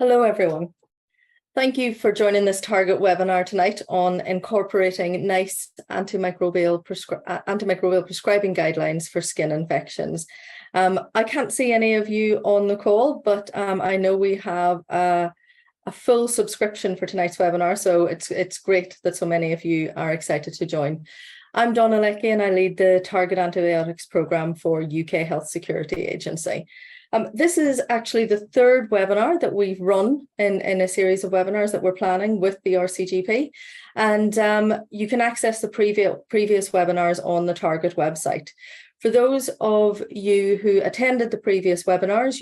Hello, everyone. Thank you for joining this Target webinar tonight on incorporating NICE antimicrobial prescribing guidelines for skin infections. I can't see any of you on the call, but I know we have a full subscription for tonight's webinar, so it's great that so many of you are excited to join. I'm Donna Leckie and I lead the Target Antibiotics Programme for UK Health Security Agency. This is actually the third webinar that we've run in a series of webinars that we're planning with the RCGP. And you can access the previous webinars on the Target website. For those of you who attended the previous webinars,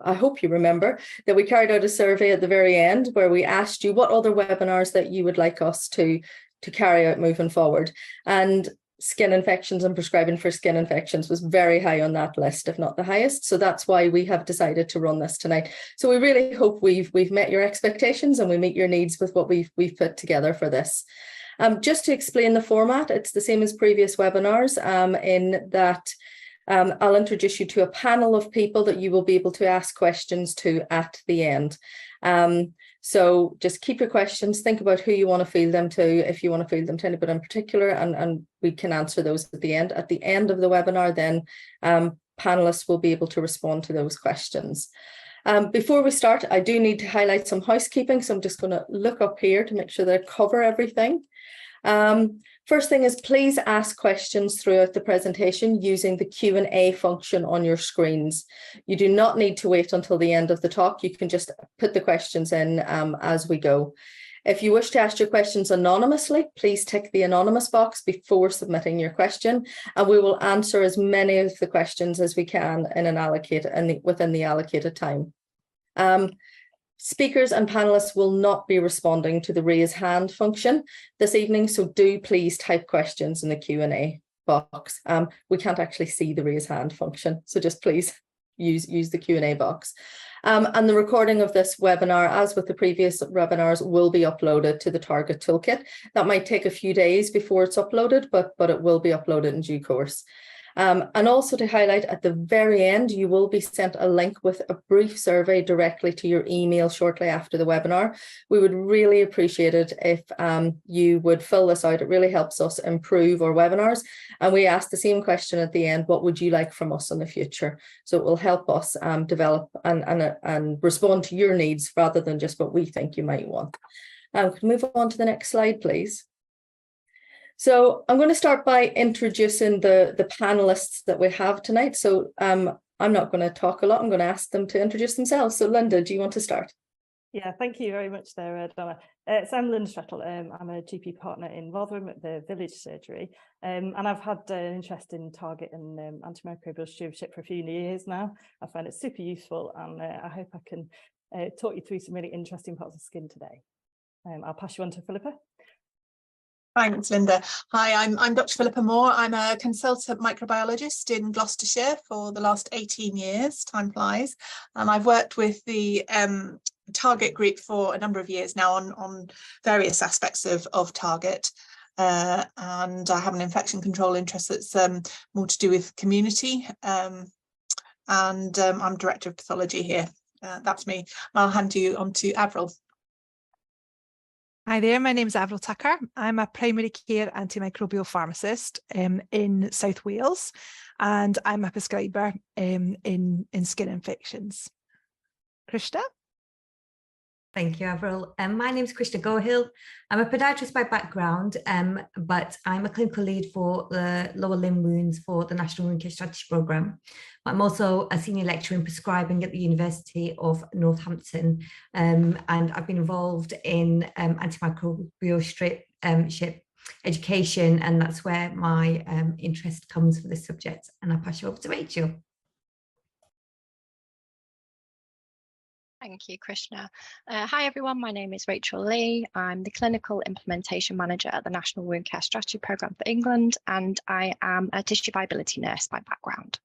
I hope you remember that we carried out a survey at the very end where we asked you what other webinars that you would like us to carry out moving forward. And skin infections and prescribing for skin infections was very high on that list, if not the highest. So that's why we have decided to run this tonight. So we really hope we've met your expectations and we meet your needs with what we've put together for this. Just to explain the format, it's the same as previous webinars in that I'll introduce you to a panel of people that you will be able to ask questions to at the end. So just keep your questions, think about who you want to field them to, if you want to field them to anybody in particular, and we can answer those at the end. At the end of the webinar, then panelists will be able to respond to those questions. Before we start, I do need to highlight some housekeeping, so I'm just going to look up here to make sure that I cover everything. First thing is, please ask questions throughout the presentation using the Q&A function on your screens. You do not need to wait until the end of the talk. You can just put the questions in as we go. If you wish to ask your questions anonymously, please tick the anonymous box before submitting your question, and we will answer as many of the questions as we can within the allocated time. Speakers and panelists will not be responding to the raise hand function this evening, so do please type questions in the Q&A box. We can't actually see the raise hand function, so just please use the Q&A box. And the recording of this webinar, as with the previous webinars, will be uploaded to the Target Toolkit. That might take a few days before it's uploaded, but it will be uploaded in due course. And also to highlight, at the very end, you will be sent a link with a brief survey directly to your email shortly after the webinar. We would really appreciate it if you would fill this out. It really helps us improve our webinars. And we ask the same question at the end: what would you like from us in the future? So it will help us develop and respond to your needs rather than just what we think you might want. Can we move on to the next slide, please? So I'm going to start by introducing the panelists that we have tonight. So I'm not going to talk a lot. I'm going to ask them to introduce themselves. So Linda, do you want to start? Yeah, thank you very much there, Donna. So I'm Linda Strettle. I'm a GP partner in Rotherham at the Village Surgery. And I've had an interest in Target and antimicrobial stewardship for a few years now. I find it super useful, and I hope I can talk you through some really interesting parts of skin today. I'll pass you on to Philippa. Thanks, Linda. Hi, I'm Dr. Philippa Moore. I'm a consultant microbiologist in Gloucestershire for the last 18 years, time flies. And I've worked with the Target group for a number of years now on various aspects of Target. And I have an infection control interest that's more to do with community. And I'm Director of Pathology here. That's me. I'll hand you on to Avril. Hi there, my name is Avril Tucker. I'm a primary care antimicrobial pharmacist in South Wales, and I'm a prescriber in skin infections. Krishna? Thank you, Avril. My name is Krishna Gohill. I'm a podiatrist by background, but I'm a clinical lead for the lower limb wounds for the National Wound Care Strategy Programme. I'm also a senior lecturer in prescribing at the University of Northampton, and I've been involved in antimicrobial education, and that's where my interest comes for this subject. And I'll pass you over to Rachel. Thank you, Krishna. Hi, everyone. My name is Rachel Lee. I'm the Clinical Implementation Manager at the National Wound Care Strategy Programme for England, and I am a tissue viability nurse by background.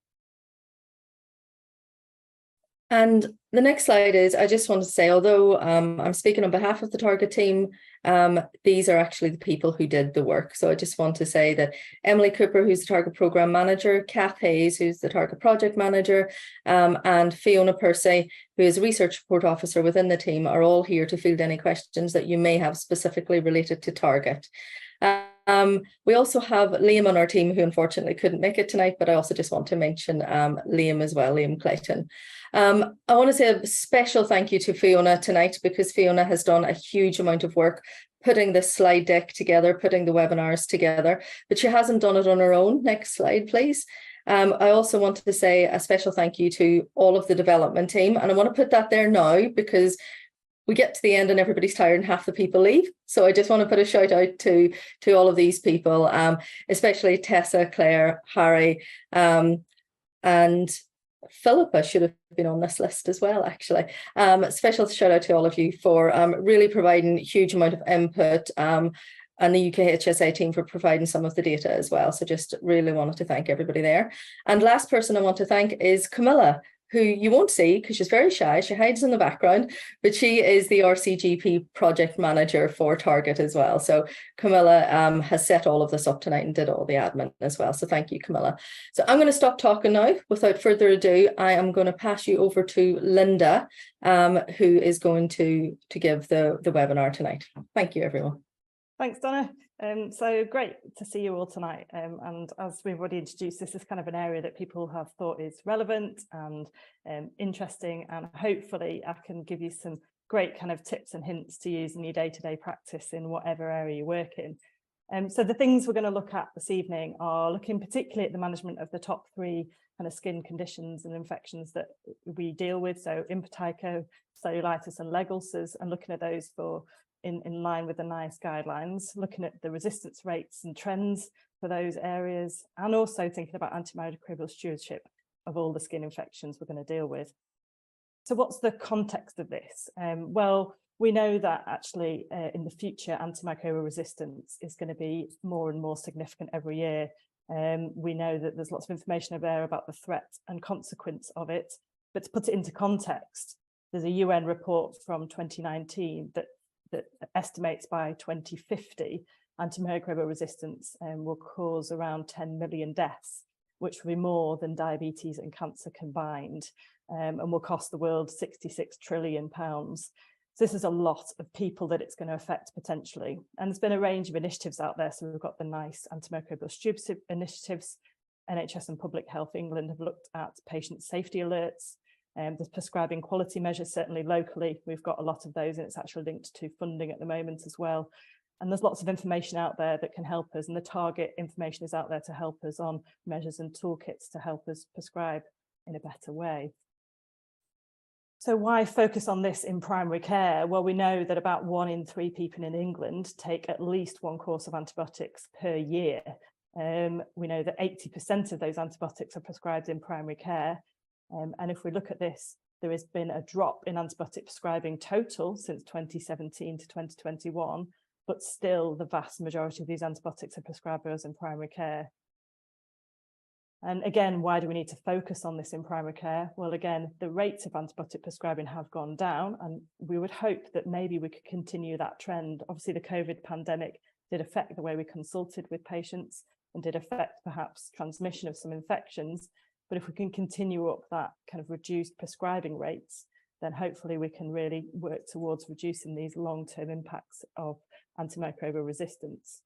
And the next slide is, I just want to say, although I'm speaking on behalf of the Target team, these are actually the people who did the work. So I just want to say that Emily Cooper, who's the Target Programme Manager, Kath Hayes, who's the Target Project Manager, and Fiona Percy, who is a Research Support Officer within the team, are all here to field any questions that you may have specifically related to Target. We also have Liam on our team, who unfortunately couldn't make it tonight, but I also just want to mention Liam as well, Liam Clayton. I want to say a special thank you to Fiona tonight, because Fiona has done a huge amount of work putting this slide deck together, putting the webinars together, but she hasn't done it on her own. Next slide, please. I also wanted to say a special thank you to all of the development team, and I want to put that there now because we get to the end and everybody's tired and half the people leave. So I just want to put a shout out to all of these people, especially Tessa, Claire, Harry, and Philippa should have been on this list as well, actually. Special shout out to all of you for really providing a huge amount of input, and the UKHSA team for providing some of the data as well. So just really wanted to thank everybody there. And last person I want to thank is Camilla, who you won't see because she's very shy. She hides in the background, but she is the RCGP project manager for Target as well. So Camilla has set all of this up tonight and did all the admin as well. So thank you, Camilla. So I'm going to stop talking now. Without further ado, I am going to pass you over to Linda, who is going to give the webinar tonight. Thank you, everyone. Thanks, Donna. So great to see you all tonight. And as we've already introduced, this is kind of an area that people have thought is relevant and interesting. And hopefully I can give you some great kind of tips and hints to use in your day-to-day practice in whatever area you work in. So the things we're going to look at this evening are looking particularly at the management of the top three kind of skin conditions and infections that we deal with. So impetigo, cellulitis and leg ulcers, and looking at those for in line with the NICE guidelines, looking at the resistance rates and trends for those areas, and also thinking about antimicrobial stewardship of all the skin infections we're going to deal with. So what's the context of this? Well, we know that actually in the future, antimicrobial resistance is going to be more and more significant every year. We know that there's lots of information there about the threat and consequence of it, but to put it into context, there's a UN report from 2019 that estimates by 2050 antimicrobial resistance will cause around 10 million deaths, which will be more than diabetes and cancer combined, and will cost the world £66 trillion. So this is a lot of people that it's going to affect potentially. And there's been a range of initiatives out there. So we've got the NICE antimicrobial stewardship initiatives. NHS and Public Health England have looked at patient safety alerts. There's prescribing quality measures, certainly locally. We've got a lot of those, and it's actually linked to funding at the moment as well. And there's lots of information out there that can help us, and the Target information is out there to help us on measures and toolkits to help us prescribe in a better way. So why focus on this in primary care? Well, we know that about 1 in 3 people in England take at least 1 course of antibiotics per year. We know that 80% of those antibiotics are prescribed in primary care. And if we look at this, there has been a drop in antibiotic prescribing total since 2017 to 2021, but still the vast majority of these antibiotics are prescribed by us in primary care. And again, why do we need to focus on this in primary care? Well, again, the rates of antibiotic prescribing have gone down, and we would hope that maybe we could continue that trend. Obviously, the COVID pandemic did affect the way we consulted with patients and did affect perhaps transmission of some infections. But if we can continue up that kind of reduced prescribing rates, then hopefully we can really work towards reducing these long-term impacts of antimicrobial resistance.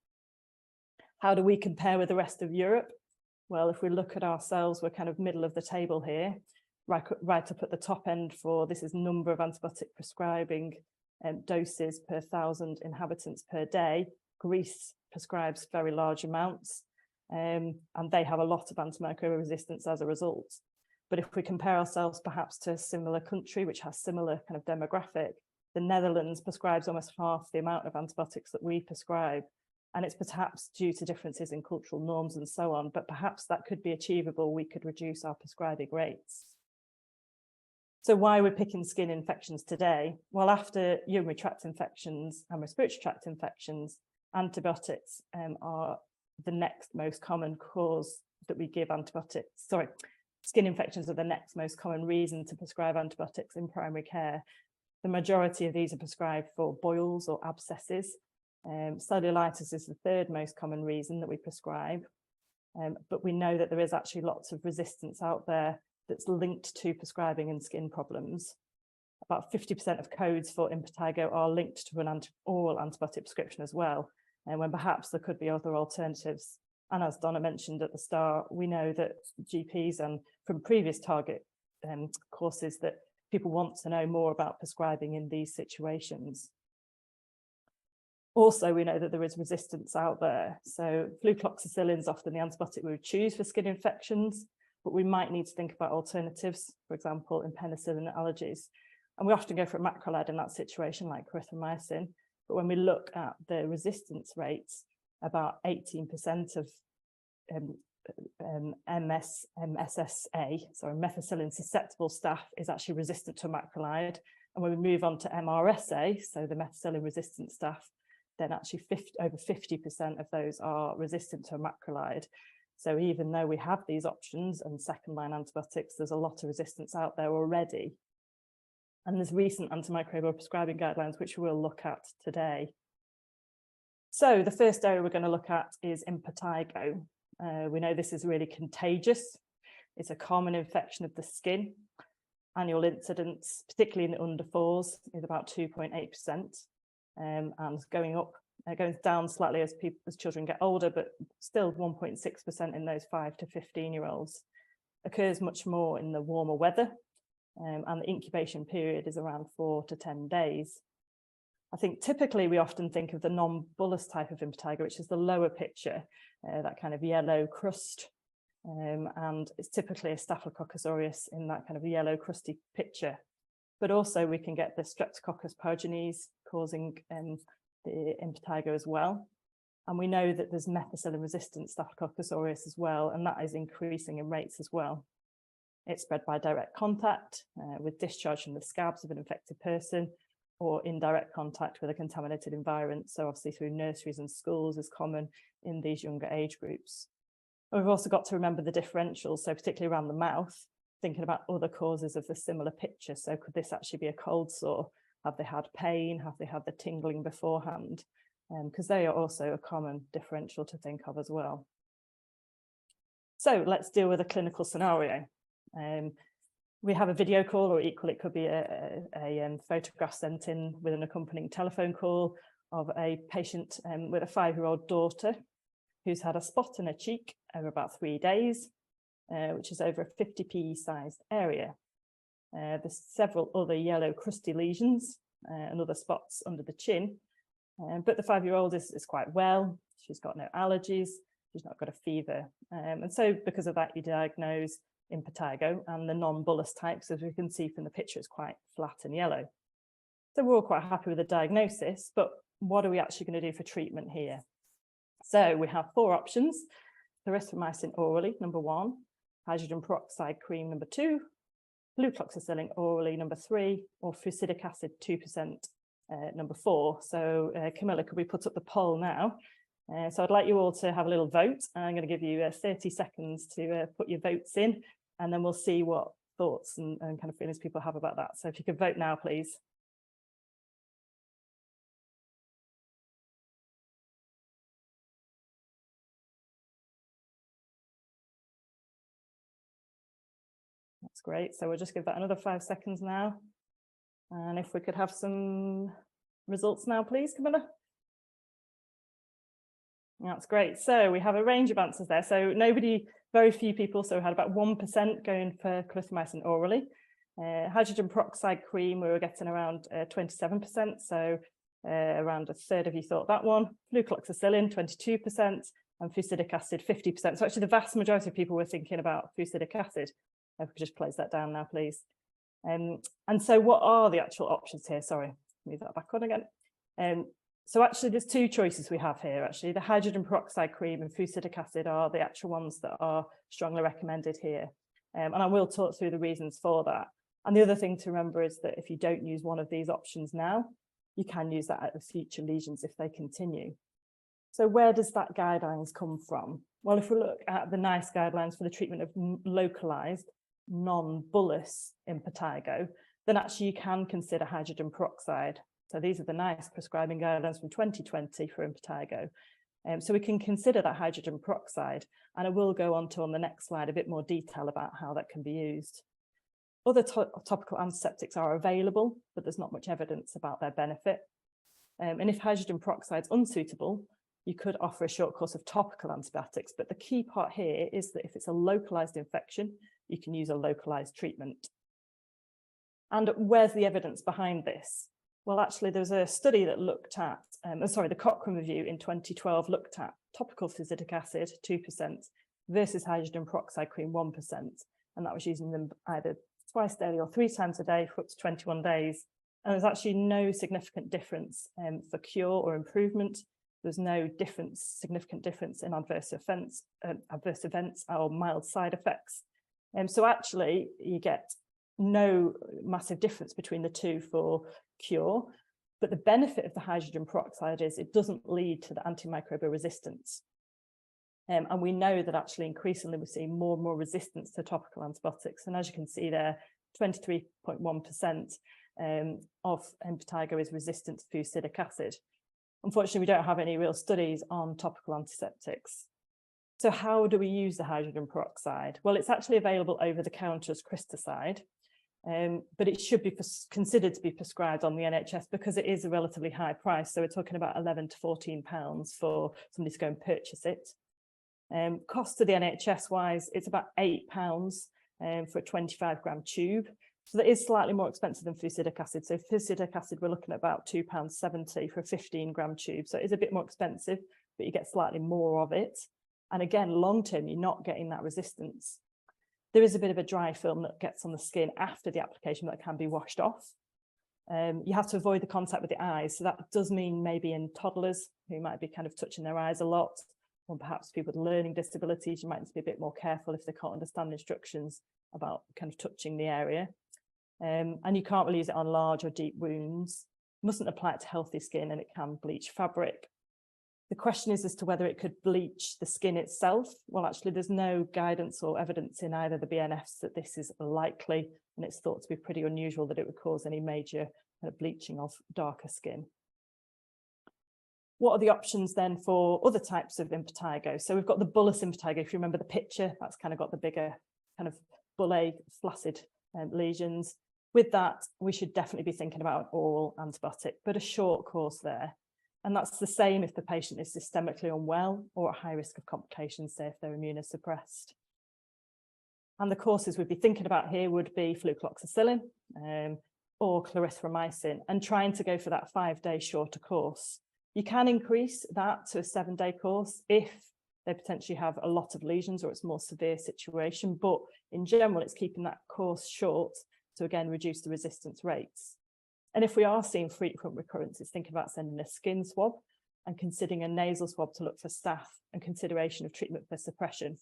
How do we compare with the rest of Europe? Well, if we look at ourselves, we're kind of middle of the table here, right up at the top end for this is number of antibiotic prescribing doses per 1,000 inhabitants per day. Greece prescribes very large amounts. And they have a lot of antimicrobial resistance as a result. But if we compare ourselves perhaps to a similar country which has similar kind of demographic, the Netherlands prescribes almost half the amount of antibiotics that we prescribe. And it's perhaps due to differences in cultural norms and so on, but perhaps that could be achievable. We could reduce our prescribing rates. So why we're picking skin infections today? Well, after urinary tract infections and respiratory tract infections, antibiotics are the next most common cause that we give antibiotics. Skin infections are the next most common reason to prescribe antibiotics in primary care. The majority of these are prescribed for boils or abscesses. Cellulitis is the third most common reason that we prescribe. But we know that there is actually lots of resistance out there that's linked to prescribing and skin problems. About 50% of codes for impetigo are linked to an oral antibiotic prescription as well, and when perhaps there could be other alternatives. And as Donna mentioned at the start, we know that GPs and from previous target courses that people want to know more about prescribing in these situations. Also, we know that there is resistance out there. So flucloxacillin is often the antibiotic we would choose for skin infections, but we might need to think about alternatives, for example, in penicillin allergies. And we often go for a macrolide in that situation, like erythromycin. But when we look at the resistance rates, about 18% of methicillin susceptible staff is actually resistant to macrolide. And when we move on to MRSA, so the methicillin resistant staff, then actually over 50% of those are resistant to a macrolide. So even though we have these options and second line antibiotics, there's a lot of resistance out there already. And there's recent antimicrobial prescribing guidelines, which we'll look at today. So the first area we're going to look at is impetigo. We know this is really contagious. It's a common infection of the skin. Annual incidence, particularly in the under 4s, is about 2.8%, and going down slightly as children get older, but still 1.6% in those 5 to 15-year-olds. Occurs much more in the warmer weather, and the incubation period is around 4 to 10 days. I think typically we often think of the non-bullous type of impetigo, which is the lower picture, that kind of yellow crust, and it's typically a Staphylococcus aureus in that kind of yellow crusty picture. But also we can get the Streptococcus pyogenes causing the impetigo as well. And we know that there's methicillin resistant Staphylococcus aureus as well, and that is increasing in rates as well. It's spread by direct contact with discharge from the scabs of an infected person, or indirect contact with a contaminated environment. So obviously through nurseries and schools is common in these younger age groups. And we've also got to remember the differentials, so particularly around the mouth, thinking about other causes of the similar picture. So could this actually be a cold sore? Have they had pain? Have they had the tingling beforehand? Because they are also a common differential to think of as well. So let's deal with a clinical scenario. We have a video call, or equally it could be a photograph sent in with an accompanying telephone call of a patient with a 5-year-old daughter who's had a spot in her cheek over about 3 days, which is over a 50p sized area. There's several other yellow crusty lesions and other spots under the chin, but the 5-year-old is quite well. She's got no allergies, she's not got a fever, and so because of that you diagnose impetigo, and the non-bullous types, as we can see from the picture, is quite flat and yellow. So we're all quite happy with the diagnosis, but what are we actually going to do for treatment here? So we have 4 options: erythromycin orally, number 1, hydrogen peroxide cream, number 2, flucloxacillin orally, number 3, or fusidic acid 2%, number 4. So Camilla, could we put up the poll now? So I'd like you all to have a little vote. I'm going to give you 30 seconds to put your votes in, and then we'll see what thoughts and kind of feelings people have about that. So if you could vote now, please. That's great. So we'll just give that another 5 seconds now. And if we could have some results now, please, Camilla. That's great. So we have a range of answers there. So very few people, so we had about 1% going for clarithromycin orally. Hydrogen peroxide cream, we were getting around 27%, so around a third of you thought that one. Flucloxacillin, 22%, and fusidic acid, 50%. So actually the vast majority of people were thinking about fusidic acid. If we could just close that down now, please. And so what are the actual options here? Sorry, move that back on again. So actually there's 2 choices we have here. Actually, the hydrogen peroxide cream and fusidic acid are the actual ones that are strongly recommended here. And I will talk through the reasons for that. And the other thing to remember is that if you don't use one of these options now, you can use that at the future lesions if they continue. So where does that guidelines come from? Well, if we look at the NICE guidelines for the treatment of localized non-bullous impetigo, then actually you can consider hydrogen peroxide. So these are the NICE prescribing guidelines from 2020 for impetigo. So we can consider that hydrogen peroxide, and I will go on to on the next slide a bit more detail about how that can be used. Other topical antiseptics are available, but there's not much evidence about their benefit. And if hydrogen peroxide is unsuitable, you could offer a short course of topical antibiotics, but the key part here is that if it's a localized infection, you can use a localized treatment. And where's the evidence behind this? Well, actually, there's a study that looked at, the Cochrane review in 2012 looked at topical phthisidic acid, 2%, versus hydrogen peroxide cream, 1%. And that was using them either twice daily or 3 times a day for up to 21 days. And there's actually no significant difference for cure or improvement. There's no significant difference in adverse events or mild side effects. So actually, you get no massive difference between the two for cure. But the benefit of the hydrogen peroxide is it doesn't lead to the antimicrobial resistance. And we know that actually increasingly we're seeing more and more resistance to topical antibiotics. And as you can see there, 23.1% of impetigo is resistant to fusidic acid. Unfortunately, we don't have any real studies on topical antiseptics. So how do we use the hydrogen peroxide? Well, it's actually available over the counter as Cristicide, but it should be considered to be prescribed on the NHS because it is a relatively high price. So we're talking about £11 to £14 for somebody to go and purchase it. Cost to the NHS wise, it's about £8 for a 25-gram tube. So that is slightly more expensive than fusidic acid. So fusidic acid, we're looking at about £2.70 for a 15-gram tube. So it is a bit more expensive, but you get slightly more of it. And again, long term, you're not getting that resistance. There is a bit of a dry film that gets on the skin after the application that can be washed off. You have to avoid the contact with the eyes. So that does mean maybe in toddlers who might be kind of touching their eyes a lot, or perhaps people with learning disabilities, you might need to be a bit more careful if they can't understand instructions about kind of touching the area. And you can't really use it on large or deep wounds. Mustn't apply it to healthy skin, and it can bleach fabric. The question is as to whether it could bleach the skin itself. Well, actually, there's no guidance or evidence in either the BNFs that this is likely, and it's thought to be pretty unusual that it would cause any major bleaching of darker skin. What are the options then for other types of impetigo? So we've got the bullous impetigo. If you remember the picture, that's kind of got the bigger kind of bullae, flaccid lesions. With that, we should definitely be thinking about an oral antibiotic, but a short course there. And that's the same if the patient is systemically unwell or at high risk of complications, say if they're immunosuppressed. And the courses we'd be thinking about here would be flucloxacillin or clarithromycin, and trying to go for that 5-day shorter course. You can increase that to a 7-day course if they potentially have a lot of lesions or it's a more severe situation, but in general, it's keeping that course short to again reduce the resistance rates. And if we are seeing frequent recurrences, think about sending a skin swab and considering a nasal swab to look for staph and consideration of treatment for suppression.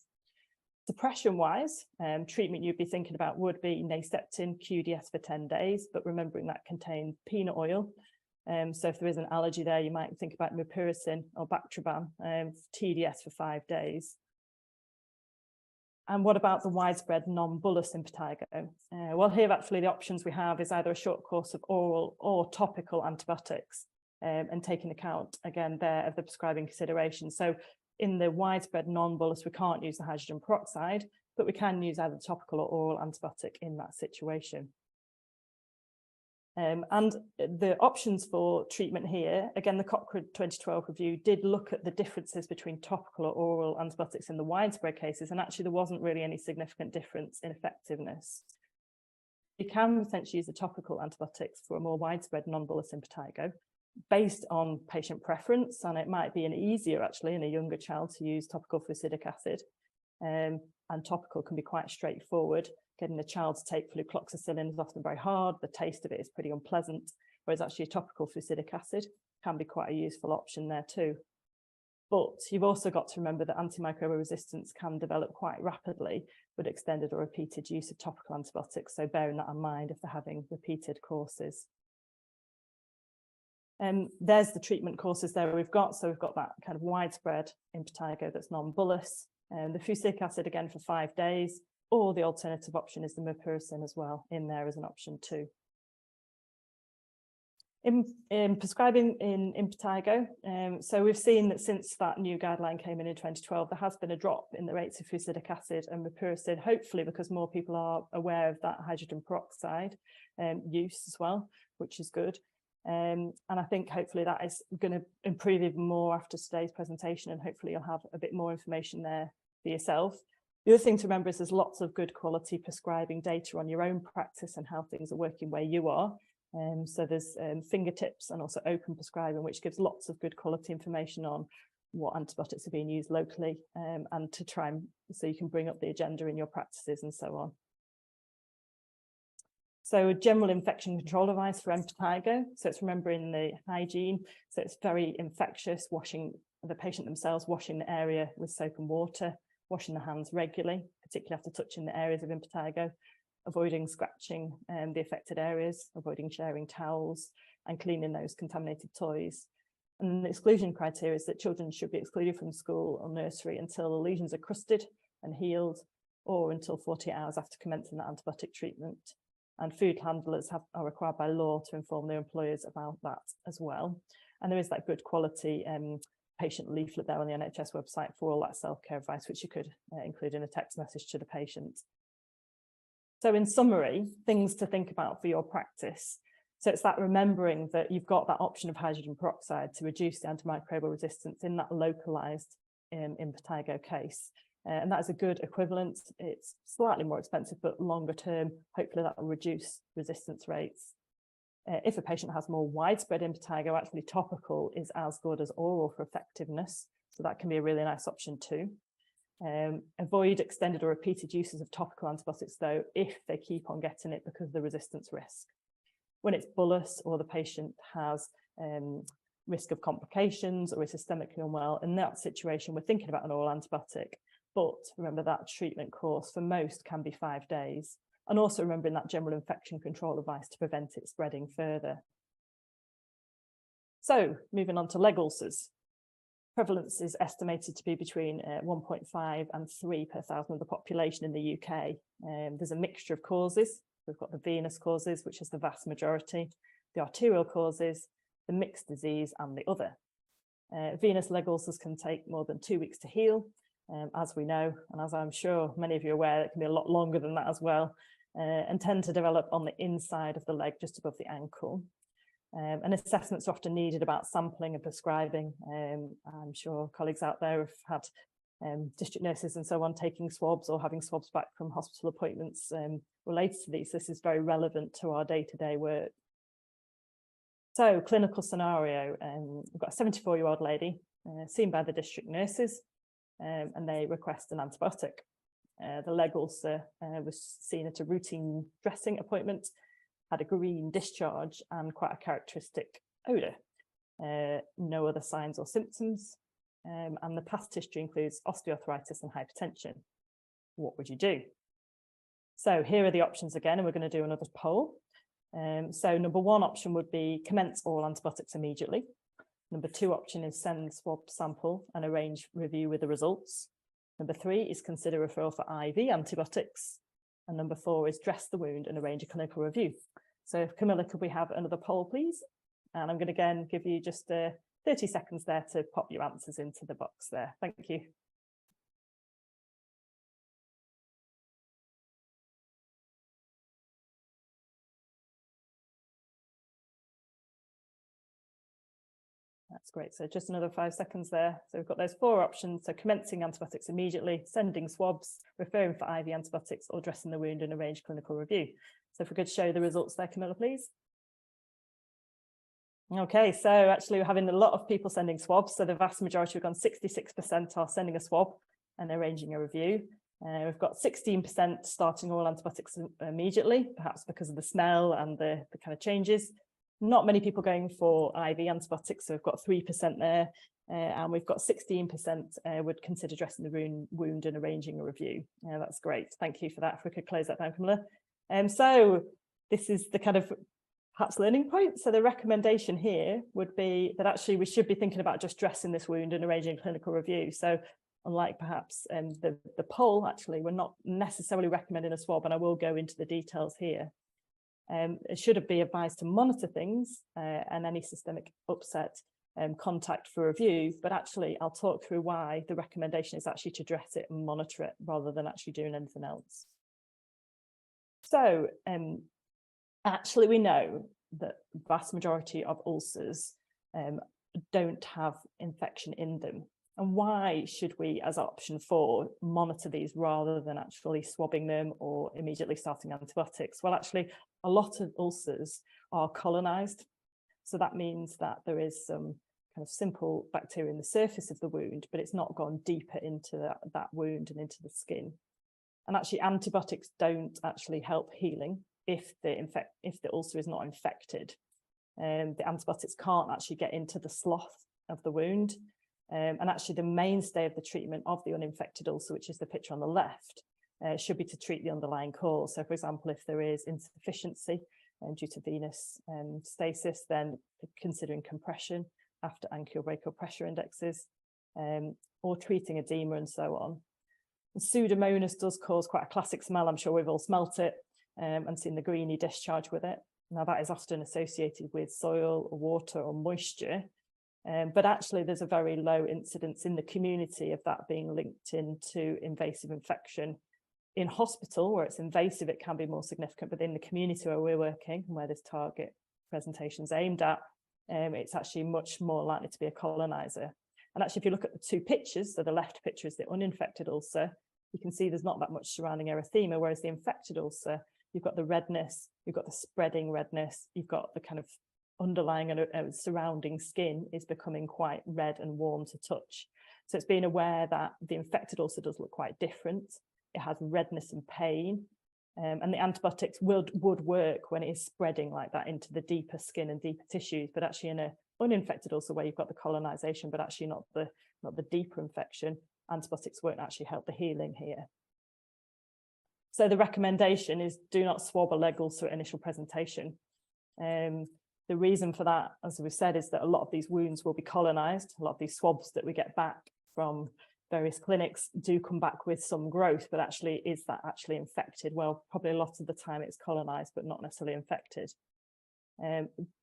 Suppression-wise, treatment you'd be thinking about would be Naceptin QDS for 10 days, but remembering that contains peanut oil. So if there is an allergy there, you might think about mupirocin or Bactroban, TDS for 5 days. And what about the widespread non-bullous impetigo? Well, here actually the options we have is either a short course of oral or topical antibiotics, and taking account again there of the prescribing consideration. So in the widespread non-bullous, we can't use the hydrogen peroxide, but we can use either topical or oral antibiotic in that situation. And the options for treatment here, again, the Cochrane 2012 review did look at the differences between topical or oral antibiotics in the widespread cases, and actually there wasn't really any significant difference in effectiveness. You can potentially use the topical antibiotics for a more widespread non-bullous impetigo based on patient preference, and it might be easier actually in a younger child to use topical fusidic acid, and topical can be quite straightforward. Getting a child to take flucloxacillin is often very hard. The taste of it is pretty unpleasant, whereas actually a topical fusidic acid can be quite a useful option there too. But you've also got to remember that antimicrobial resistance can develop quite rapidly with extended or repeated use of topical antibiotics. So bearing that in mind if they're having repeated courses. There's the treatment courses there we've got. So we've got that kind of widespread impetigo that's non-bullous, and the fusidic acid again for 5 days, or the alternative option is the mupirocin as well in there as an option too. In prescribing in impetigo, so we've seen that since that new guideline came in 2012, there has been a drop in the rates of fusidic acid and mupirocin, hopefully because more people are aware of that hydrogen peroxide use as well, which is good. And I think hopefully that is going to improve even more after today's presentation, and hopefully you'll have a bit more information there for yourself. The other thing to remember is there's lots of good quality prescribing data on your own practice and how things are working where you are. So there's fingertips and also open prescribing, which gives lots of good quality information on what antibiotics are being used locally, and to try and so you can bring up the agenda in your practices and so on. So a general infection control device for impetigo. So it's remembering the hygiene. So it's very infectious, washing the patient themselves, washing the area with soap and water, washing the hands regularly, particularly after touching the areas of impetigo, avoiding scratching the affected areas, avoiding sharing towels, and cleaning those contaminated toys. And the exclusion criteria is that children should be excluded from school or nursery until the lesions are crusted and healed, or until 48 hours after commencing the antibiotic treatment. And food handlers are required by law to inform their employers about that as well. And there is that good quality patient leaflet there on the NHS website for all that self-care advice, which you could include in a text message to the patient. So in summary, things to think about for your practice. So it's that remembering that you've got that option of hydrogen peroxide to reduce the antimicrobial resistance in that localized impetigo case. And that is a good equivalent. It's slightly more expensive, but longer term, hopefully that will reduce resistance rates. If a patient has more widespread impetigo, actually topical is as good as oral for effectiveness. So that can be a really nice option too. Avoid extended or repeated uses of topical antibiotics though, if they keep on getting it because of the resistance risk. When it's bullous or the patient has risk of complications or is systemically unwell, in that situation, we're thinking about an oral antibiotic. But remember that treatment course for most can be 5 days. And also remembering that general infection control advice to prevent it spreading further. So moving on to leg ulcers. Prevalence is estimated to be between 1.5 and 3 per thousand of the population in the UK. There's a mixture of causes. We've got the venous causes, which is the vast majority, the arterial causes, the mixed disease, and the other. Venous leg ulcers can take more than 2 weeks to heal, as we know, and as I'm sure many of you are aware, it can be a lot longer than that as well, and tend to develop on the inside of the leg, just above the ankle. And assessments are often needed about sampling and prescribing. I'm sure colleagues out there have had district nurses and so on taking swabs or having swabs back from hospital appointments related to these. This is very relevant to our day-to-day work. So clinical scenario, we've got a 74-year-old lady seen by the district nurses, and they request an antibiotic. The leg ulcer was seen at a routine dressing appointment, had a green discharge and quite a characteristic odour. No other signs or symptoms, and the past history includes osteoarthritis and hypertension. What would you do? So here are the options again, and we're going to do another poll. So number one option would be commence all antibiotics immediately. Number two option is send swab sample and arrange review with the results. Number three is consider referral for IV antibiotics. And number four is dress the wound and arrange a clinical review. So Camilla, could we have another poll, please? And I'm going to again give you just 30 seconds there to pop your answers into the box there. Thank you. That's great. So just another 5 seconds there. So we've got those four options. So commencing antibiotics immediately, sending swabs, referring for IV antibiotics, or dressing the wound and arrange clinical review. So if we could show the results there, Camilla, please. Okay, so actually we're having a lot of people sending swabs. So the vast majority, we've gone 66% are sending a swab and arranging a review. We've got 16% starting all antibiotics immediately, perhaps because of the smell and the kind of changes. Not many people going for IV antibiotics, so we've got 3% there, and we've got 16% would consider dressing the wound and arranging a review. That's great. Thank you for that. If we could close that down, Camilla. So this is the kind of perhaps learning points. So the recommendation here would be that actually we should be thinking about just dressing this wound and arranging a clinical review. So unlike perhaps the poll, actually, we're not necessarily recommending a swab, and I will go into the details here. It should be advised to monitor things and any systemic upset contact for review, but actually I'll talk through why the recommendation is actually to dress it and monitor it rather than actually doing anything else. So actually we know that the vast majority of ulcers don't have infection in them. And why should we, as option 4, monitor these rather than actually swabbing them or immediately starting antibiotics? Well, actually, a lot of ulcers are colonized. So that means that there is some kind of simple bacteria in the surface of the wound, but it's not gone deeper into that wound and into the skin. And actually, antibiotics don't actually help healing if the ulcer is not infected. The antibiotics can't actually get into the slough of the wound. And actually the mainstay of the treatment of the uninfected ulcer, which is the picture on the left, should be to treat the underlying cause. So for example, if there is insufficiency due to venous stasis, then considering compression after anchial-brachial pressure indexes, or treating edema and so on. And Pseudomonas does cause quite a classic smell. I'm sure we've all smelt it and seen the greeny discharge with it. Now that is often associated with soil or water or moisture. But actually there's a very low incidence in the community of that being linked into invasive infection. In hospital, where it's invasive, it can be more significant, but in the community where we're working and where this target presentation is aimed at, it's actually much more likely to be a colonizer. And actually, if you look at the two pictures, so the left picture is the uninfected ulcer, you can see there's not that much surrounding erythema, whereas the infected ulcer, you've got the redness, you've got the spreading redness, you've got the kind of underlying and surrounding skin is becoming quite red and warm to touch. So it's being aware that the infected ulcer does look quite different. It has redness and pain, and the antibiotics would work when it is spreading like that into the deeper skin and deeper tissues, but actually in an uninfected ulcer where you've got the colonization, but actually not the deeper infection, antibiotics won't actually help the healing here. So the recommendation is do not swab a leg ulcer at initial presentation. The reason for that, as we've said, is that a lot of these wounds will be colonized. A lot of these swabs that we get back from various clinics do come back with some growth, but actually, is that actually infected? Well, probably a lot of the time it's colonized, but not necessarily infected.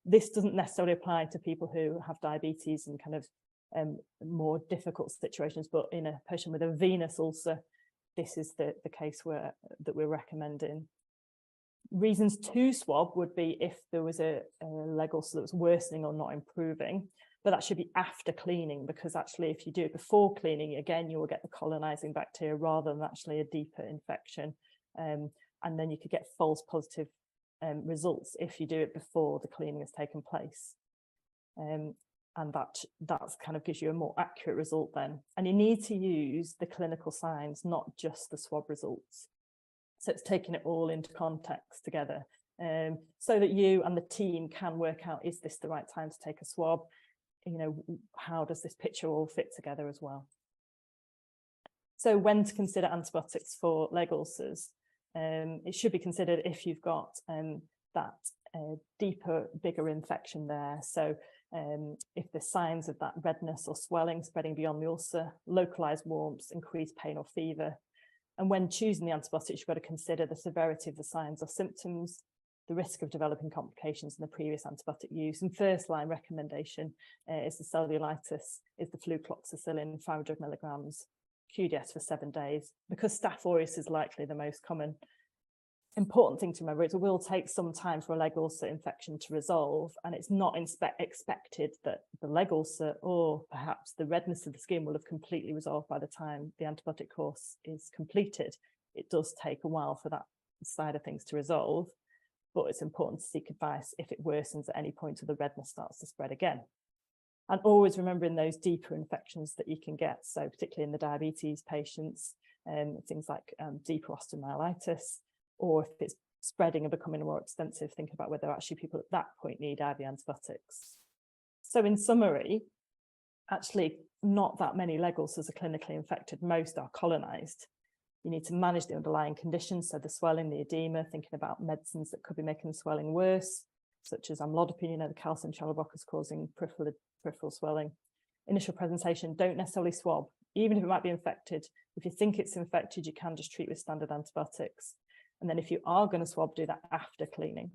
This doesn't necessarily apply to people who have diabetes and kind of more difficult situations, but in a patient with a venous ulcer, this is the case that we're recommending. Reasons to swab would be if there was a leg ulcer that was worsening or not improving, but that should be after cleaning, because actually if you do it before cleaning, again, you will get the colonizing bacteria rather than actually a deeper infection. And then you could get false positive results if you do it before the cleaning has taken place. And that kind of gives you a more accurate result then. And you need to use the clinical signs, not just the swab results. So it's taking it all into context together, so that you and the team can work out, is this the right time to take a swab? You know, how does this picture all fit together as well? So when to consider antibiotics for leg ulcers, it should be considered if you've got that deeper, bigger infection there. So if there's signs of that redness or swelling spreading beyond the ulcer, localized warmth, increased pain or fever. And when choosing the antibiotics, you've got to consider the severity of the signs or symptoms, the risk of developing complications in the previous antibiotic use. And first line recommendation is the cellulitis, is the flucloxacillin 500 milligrams, QDS for 7 days, because Staph aureus is likely the most common. Important thing to remember is it will take some time for a leg ulcer infection to resolve, and it's not expected that the leg ulcer or perhaps the redness of the skin will have completely resolved by the time the antibiotic course is completed. It does take a while for that side of things to resolve, but it's important to seek advice if it worsens at any point or the redness starts to spread again. And always remembering those deeper infections that you can get, so particularly in the diabetes patients, things like deeper osteomyelitis, or if it's spreading and becoming more extensive, think about whether actually people at that point need IV antibiotics. So in summary, actually not that many leg ulcers are clinically infected, most are colonized. You need to manage the underlying conditions, so the swelling, the edema, thinking about medicines that could be making the swelling worse, such as amlodipine, the calcium channel blockers causing peripheral swelling. Initial presentation, don't necessarily swab, even if it might be infected. If you think it's infected, you can just treat with standard antibiotics. And then if you are going to swab, do that after cleaning.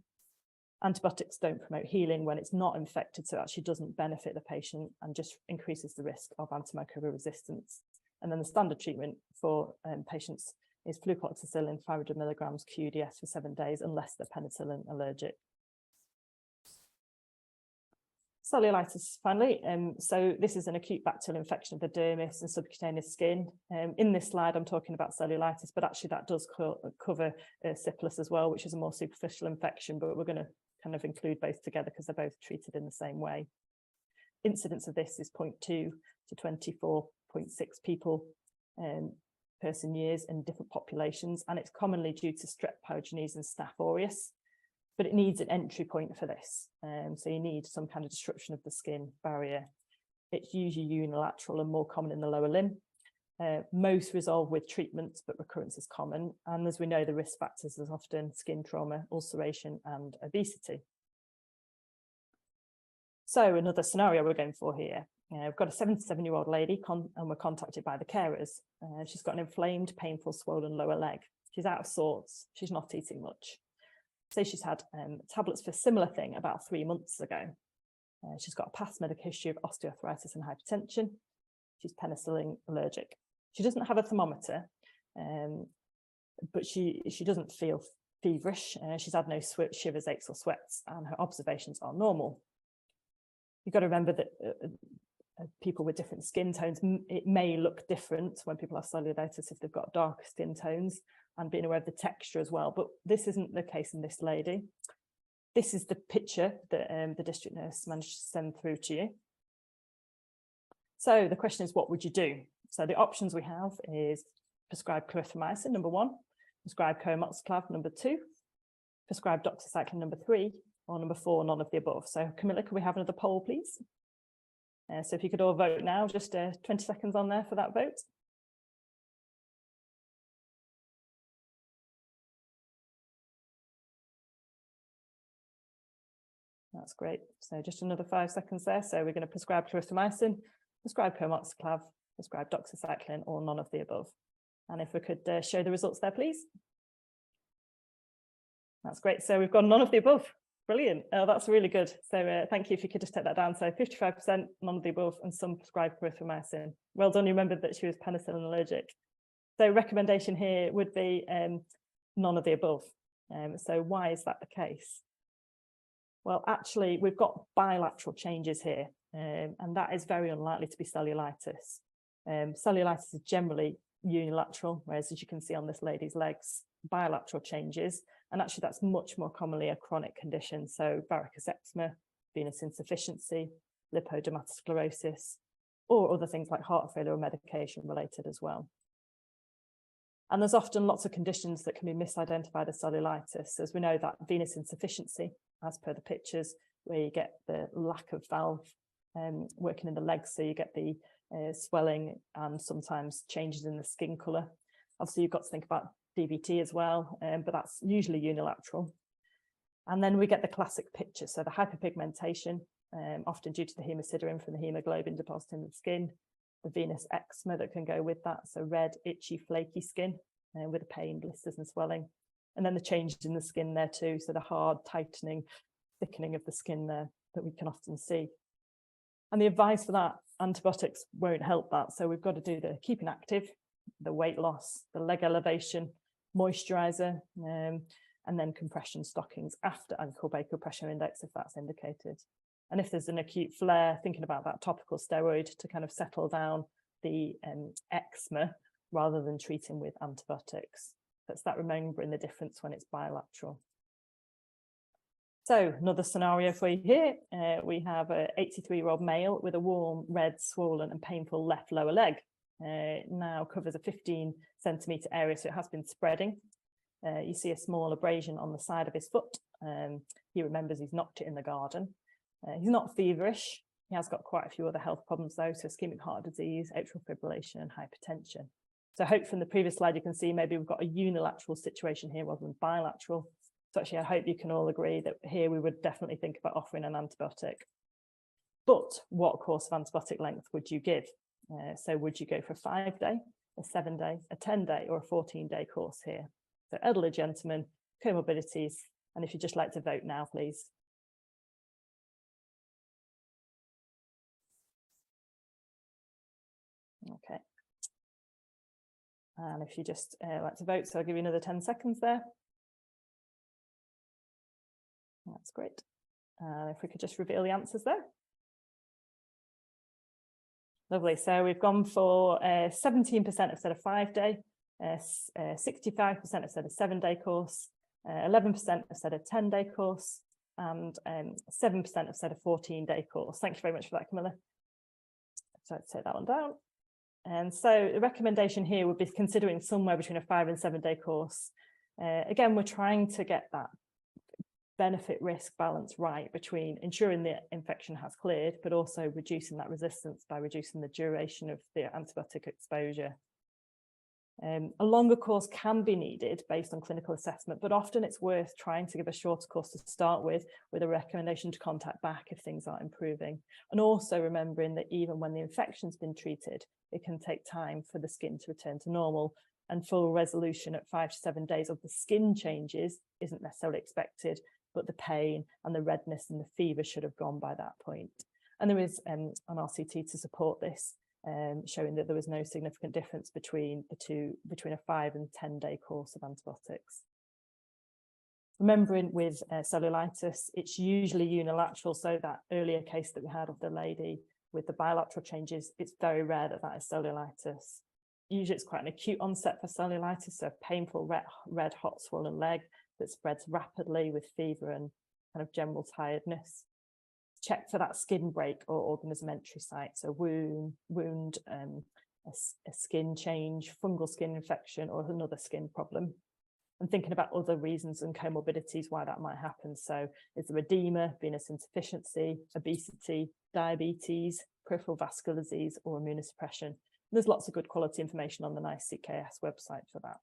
Antibiotics don't promote healing when it's not infected, so it actually doesn't benefit the patient and just increases the risk of antimicrobial resistance. And then the standard treatment for patients is flucloxacillin 500 milligrams QDS for 7 days, unless they're penicillin allergic. Cellulitis, finally. So this is an acute bacterial infection of the dermis and subcutaneous skin. In this slide, I'm talking about cellulitis, but actually that does cover syphilis as well, which is a more superficial infection, but we're going to kind of include both together because they're both treated in the same way. Incidence of this is 0.2 to 24.6 people person years in different populations, and it's commonly due to strep pyogenes and Staph aureus. But it needs an entry point for this. So you need some kind of disruption of the skin barrier. It's usually unilateral and more common in the lower limb. Most resolve with treatments, but recurrence is common. And as we know, the risk factors is often skin trauma, ulceration, and obesity. So another scenario we're going for here. We've got a 77-year-old lady and we're contacted by the carers. She's got an inflamed, painful, swollen lower leg. She's out of sorts. She's not eating much. Say she's had tablets for a similar thing about 3 months ago. She's got a past medical history of osteoarthritis and hypertension. She's penicillin allergic. She doesn't have a thermometer, but she doesn't feel feverish. She's had no shivers, aches or sweats, and her observations are normal. You've got to remember that people with different skin tones, it may look different when people have cellulitis if they've got darker skin tones, and being aware of the texture as well. But this isn't the case in this lady. This is the picture that the district nurse managed to send through to you. So the question is, what would you do? So the options we have is prescribe clarithromycin, number 1, prescribe coamoxiclav, number 2, prescribe doxycycline, number 3, or number 4, none of the above. So Camilla, could we have another poll, please? So if you could all vote now, just 20 seconds on there for that vote. That's great. So just another 5 seconds there. So we're going to prescribe clarithromycin, prescribe coamoxiclav, prescribe doxycycline, or none of the above. And if we could show the results there, please. That's great. So we've got none of the above. Brilliant. Oh, that's really good. So thank you. If you could just take that down. So 55% none of the above and some prescribed clarithromycin. Well done. You remembered that she was penicillin allergic. So recommendation here would be none of the above. So why is that the case? Well, actually, we've got bilateral changes here, and that is very unlikely to be cellulitis. Cellulitis is generally unilateral, whereas as you can see on this lady's legs, bilateral changes, and actually that's much more commonly a chronic condition. So varicose eczema, venous insufficiency, lipodermatosclerosis, or other things like heart failure or medication related as well. And there's often lots of conditions that can be misidentified as cellulitis, as we know that venous insufficiency, as per the pictures, where you get the lack of valve working in the legs, so you get the swelling and sometimes changes in the skin colour. Obviously, you've got to think about DVT as well, but that's usually unilateral. And then we get the classic picture, so the hyperpigmentation, often due to the hemosiderin from the hemoglobin depositing in the skin, the venous eczema that can go with that, so red, itchy, flaky skin with the pain, blisters and swelling. And then the changes in the skin there too, so the hard tightening, thickening of the skin there that we can often see. And the advice for that, antibiotics won't help that. So we've got to do the keeping active, the weight loss, the leg elevation, moisturizer, and then compression stockings after ankle pressure index if that's indicated. And if there's an acute flare, thinking about that topical steroid to kind of settle down the eczema rather than treating with antibiotics. That's that remembering the difference when it's bilateral. So another scenario for you here. We have an 83-year-old male with a warm, red, swollen and painful left lower leg. Now covers a 15-centimetre area, so it has been spreading. You see a small abrasion on the side of his foot. He remembers he's knocked it in the garden. He's not feverish. He has got quite a few other health problems though, so ischemic heart disease, atrial fibrillation and hypertension. So I hope from the previous slide you can see maybe we've got a unilateral situation here rather than bilateral. So actually, I hope you can all agree that here we would definitely think about offering an antibiotic. But what course of antibiotic length would you give? So would you go for a 5-day, a 7-day, a 10-day, or a 14-day course here? So elderly gentlemen, comorbidities, and if you'd just like to vote now, please. Okay. And if you just like to vote, so I'll give you another 10 seconds there. That's great. If we could just reveal the answers there. Lovely. So we've gone for 17% have said a 5-day, 65% have said a 7-day course, 11% have said a 10-day course, and 7% have said a 14-day course. Thank you very much for that, Camilla. So I'd take that one down. And so the recommendation here would be considering somewhere between a 5- and 7-day course. Again, we're trying to get that benefit risk balance right between ensuring the infection has cleared, but also reducing that resistance by reducing the duration of the antibiotic exposure. A longer course can be needed based on clinical assessment, but often it's worth trying to give a shorter course to start with a recommendation to contact back if things aren't improving. And also remembering that even when the infection's been treated, it can take time for the skin to return to normal, and full resolution at 5 to 7 days of the skin changes isn't necessarily expected, but the pain and the redness and the fever should have gone by that point. And there is an RCT to support this, showing that there was no significant difference between a 5- and 10-day course of antibiotics. Remembering with cellulitis, it's usually unilateral, so that earlier case that we had of the lady with the bilateral changes, it's very rare that that is cellulitis. Usually it's quite an acute onset for cellulitis, so painful red hot swollen leg that spreads rapidly with fever and kind of general tiredness. Check for that skin break or organism entry site, so wound, a skin change, fungal skin infection, or another skin problem. And thinking about other reasons and comorbidities why that might happen. So is there edema, venous insufficiency, obesity, diabetes, peripheral vascular disease, or immunosuppression? There's lots of good quality information on the NICE CKS website for that.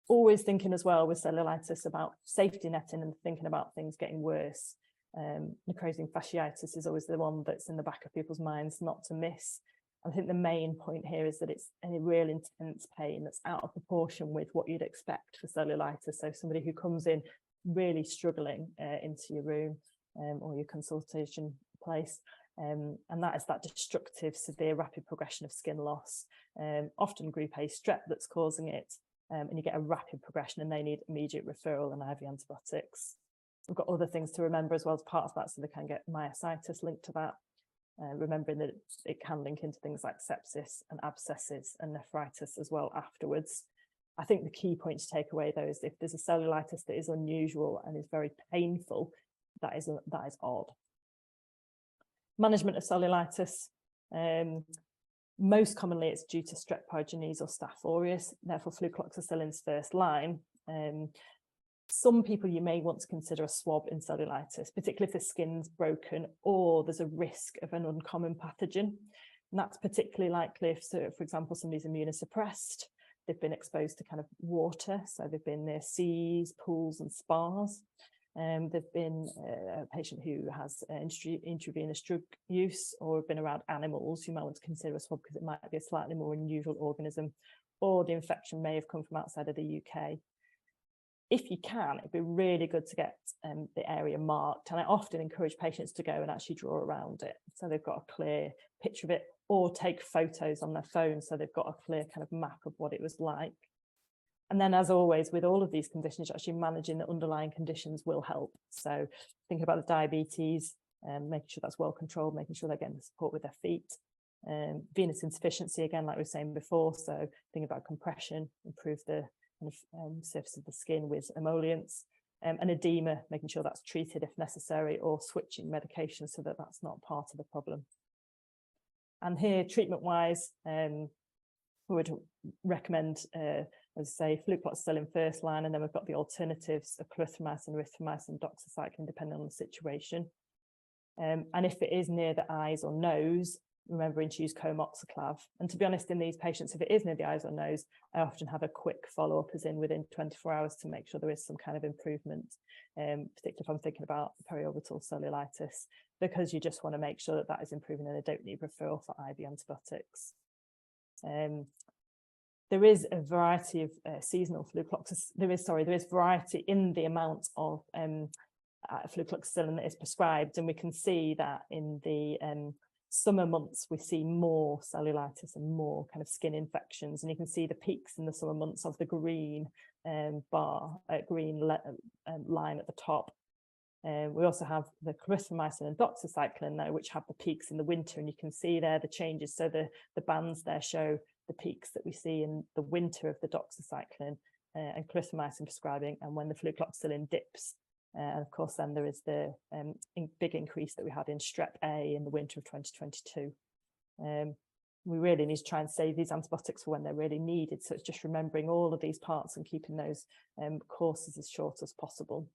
Always thinking as well with cellulitis about safety netting and thinking about things getting worse. Necrosing fasciitis is always the one that's in the back of people's minds not to miss. I think the main point here is that it's a real intense pain that's out of proportion with what you'd expect for cellulitis. So somebody who comes in really struggling into your room or your consultation place, and that is that destructive, severe, rapid progression of skin loss, often group A strep that's causing it, and you get a rapid progression and they need immediate referral and IV antibiotics. We've got other things to remember as well as part of that, so they can get myositis linked to that. Remembering that it can link into things like sepsis and abscesses and nephritis as well afterwards. I think the key point to take away though is if there's a cellulitis that is unusual and is very painful, that is odd. Management of cellulitis. Most commonly it's due to strep pyogenes or Staph aureus, therefore flucloxacilin's first line. Some people you may want to consider a swab in cellulitis, particularly if the skin's broken or there's a risk of an uncommon pathogen. And that's particularly likely if, so, for example, somebody's immunosuppressed, they've been exposed to kind of water, so they've been near seas, pools and spas. They've been a patient who has intravenous drug use or been around animals, you might want to consider a swab because it might be a slightly more unusual organism, or the infection may have come from outside of the UK. If you can, it'd be really good to get the area marked. And I often encourage patients to go and actually draw around it. So they've got a clear picture of it, or take photos on their phone. So they've got a clear kind of map of what it was like. And then as always, with all of these conditions, actually managing the underlying conditions will help. So thinking about the diabetes, making sure that's well controlled, making sure they're getting the support with their feet. Venous insufficiency, again, like we were saying before. So thinking about compression, improve the kind of surface of the skin with emollients, and edema, making sure that's treated if necessary, or switching medication so that that's not part of the problem. And here, treatment-wise, we would recommend, as I say, flucloxacillin first line, and then we've got the alternatives of clarithromycin, erythromycin, doxycycline, depending on the situation. And if it is near the eyes or nose, remembering to use comoxiclav. And to be honest, in these patients, if it is near the eyes or nose, I often have a quick follow-up as in within 24 hours to make sure there is some kind of improvement, particularly if I'm thinking about periorbital cellulitis, because you just want to make sure that that is improving and they don't need referral for IV antibiotics. There is a variety of seasonal flucloxacillin. There is variety in the amount of flucloxacillin that is prescribed, and we can see that in the summer months we see more cellulitis and more kind of skin infections, and you can see the peaks in the summer months of the green line at the top. We also have the clarithromycin and doxycycline now, which have the peaks in the winter, and you can see there the changes. So the bands there show the peaks that we see in the winter of the doxycycline and clarithromycin prescribing, and when the flucloxacillin dips. And of course, then there is the big increase that we had in strep A in the winter of 2022. We really need to try and save these antibiotics for when they're really needed. So it's just remembering all of these parts and keeping those courses as short as possible.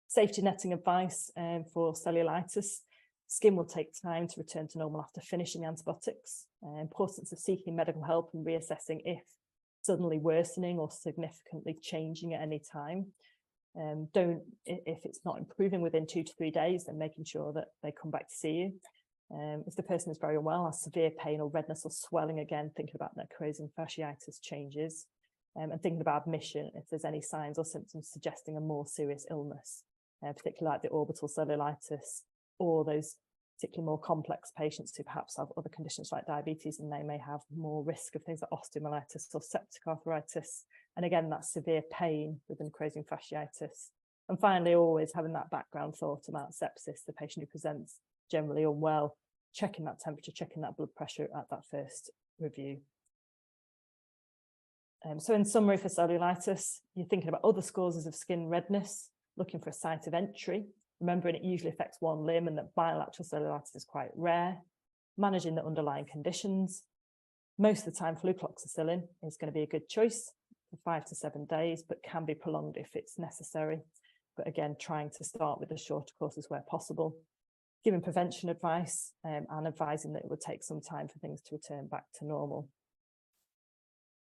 Safety netting advice for cellulitis. Skin will take time to return to normal after finishing antibiotics. Importance of seeking medical help and reassessing if suddenly worsening or significantly changing at any time. If it's not improving within 2 to 3 days, then making sure that they come back to see you. If the person is very unwell, has severe pain or redness or swelling, again, thinking about necrosing fasciitis changes, and thinking about admission if there's any signs or symptoms suggesting a more serious illness, particularly like the orbital cellulitis, or those particularly more complex patients who perhaps have other conditions like diabetes, and they may have more risk of things like osteomyelitis or septic arthritis. And again, that's severe pain with necrosing fasciitis. And finally, always having that background thought about sepsis, the patient who presents generally unwell, checking that temperature, checking that blood pressure at that first review. So in summary, for cellulitis, you're thinking about other causes of skin redness, looking for a site of entry, remembering it usually affects one limb and that bilateral cellulitis is quite rare, managing the underlying conditions. Most of the time, flucloxacillin is going to be a good choice for 5 to 7 days, but can be prolonged if it's necessary. But again, trying to start with the shorter courses where possible, giving prevention advice and advising that it would take some time for things to return back to normal.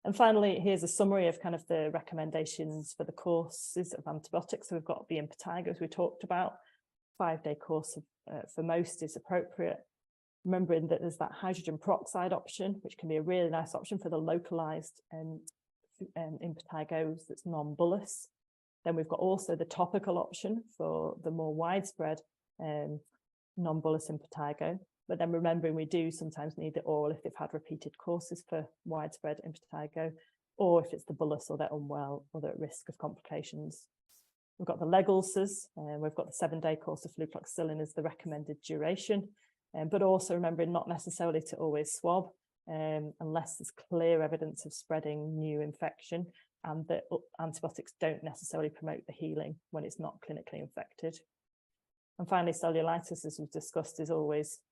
And finally, here's a summary of kind of the recommendations for the courses of antibiotics. So we've got the impetigo, as we talked about. 5-day course for most is appropriate. Remembering that there's that hydrogen peroxide option, which can be a really nice option for the localized impetigos that's non-bullous. Then we've got also the topical option for the more widespread non-bullous impetigo. But then remembering we do sometimes need the oral if they've had repeated courses for widespread impetigo, or if it's the bullous or they're unwell or they're at risk of complications. We've got the leg ulcers, and we've got the 7-day course of flucloxacillin as the recommended duration, but also remembering not necessarily to always swab unless there's clear evidence of spreading new infection, and that antibiotics don't necessarily promote the healing when it's not clinically infected. And finally, cellulitis, as we've discussed, is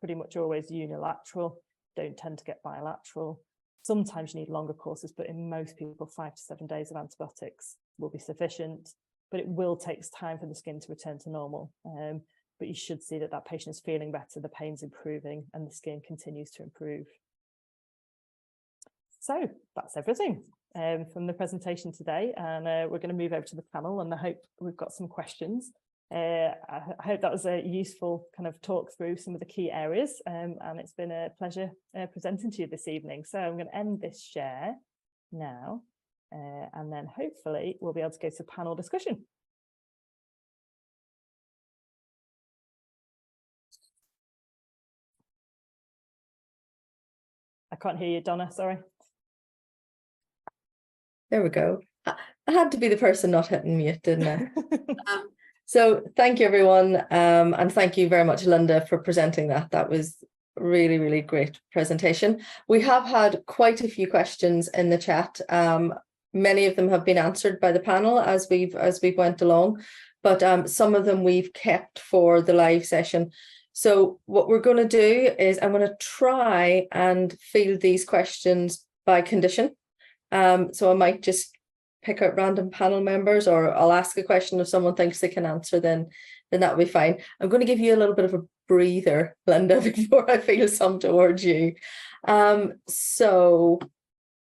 pretty much always unilateral, don't tend to get bilateral. Sometimes you need longer courses, but in most people, 5 to 7 days of antibiotics will be sufficient, but it will take time for the skin to return to normal. But you should see that patient is feeling better, the pain's improving, and the skin continues to improve. So that's everything from the presentation today, and we're going to move over to the panel, and I hope we've got some questions. I hope that was a useful kind of talk through some of the key areas, and it's been a pleasure presenting to you this evening. So I'm going to end this share now, and then hopefully we'll be able to go to panel discussion. I can't hear you, Donna, sorry. There we go. I had to be the person not hitting mute, didn't I? So thank you, everyone. And thank you very much, Linda, for presenting that. That was really, really great presentation. We have had quite a few questions in the chat. Many of them have been answered by the panel as we've went along, but some of them we've kept for the live session. So what we're going to do is I'm going to try and field these questions by condition. So I might just pick out random panel members, or I'll ask a question if someone thinks they can answer, then that will be fine. I'm going to give you a little bit of a breather, Linda, before I feel some towards you. So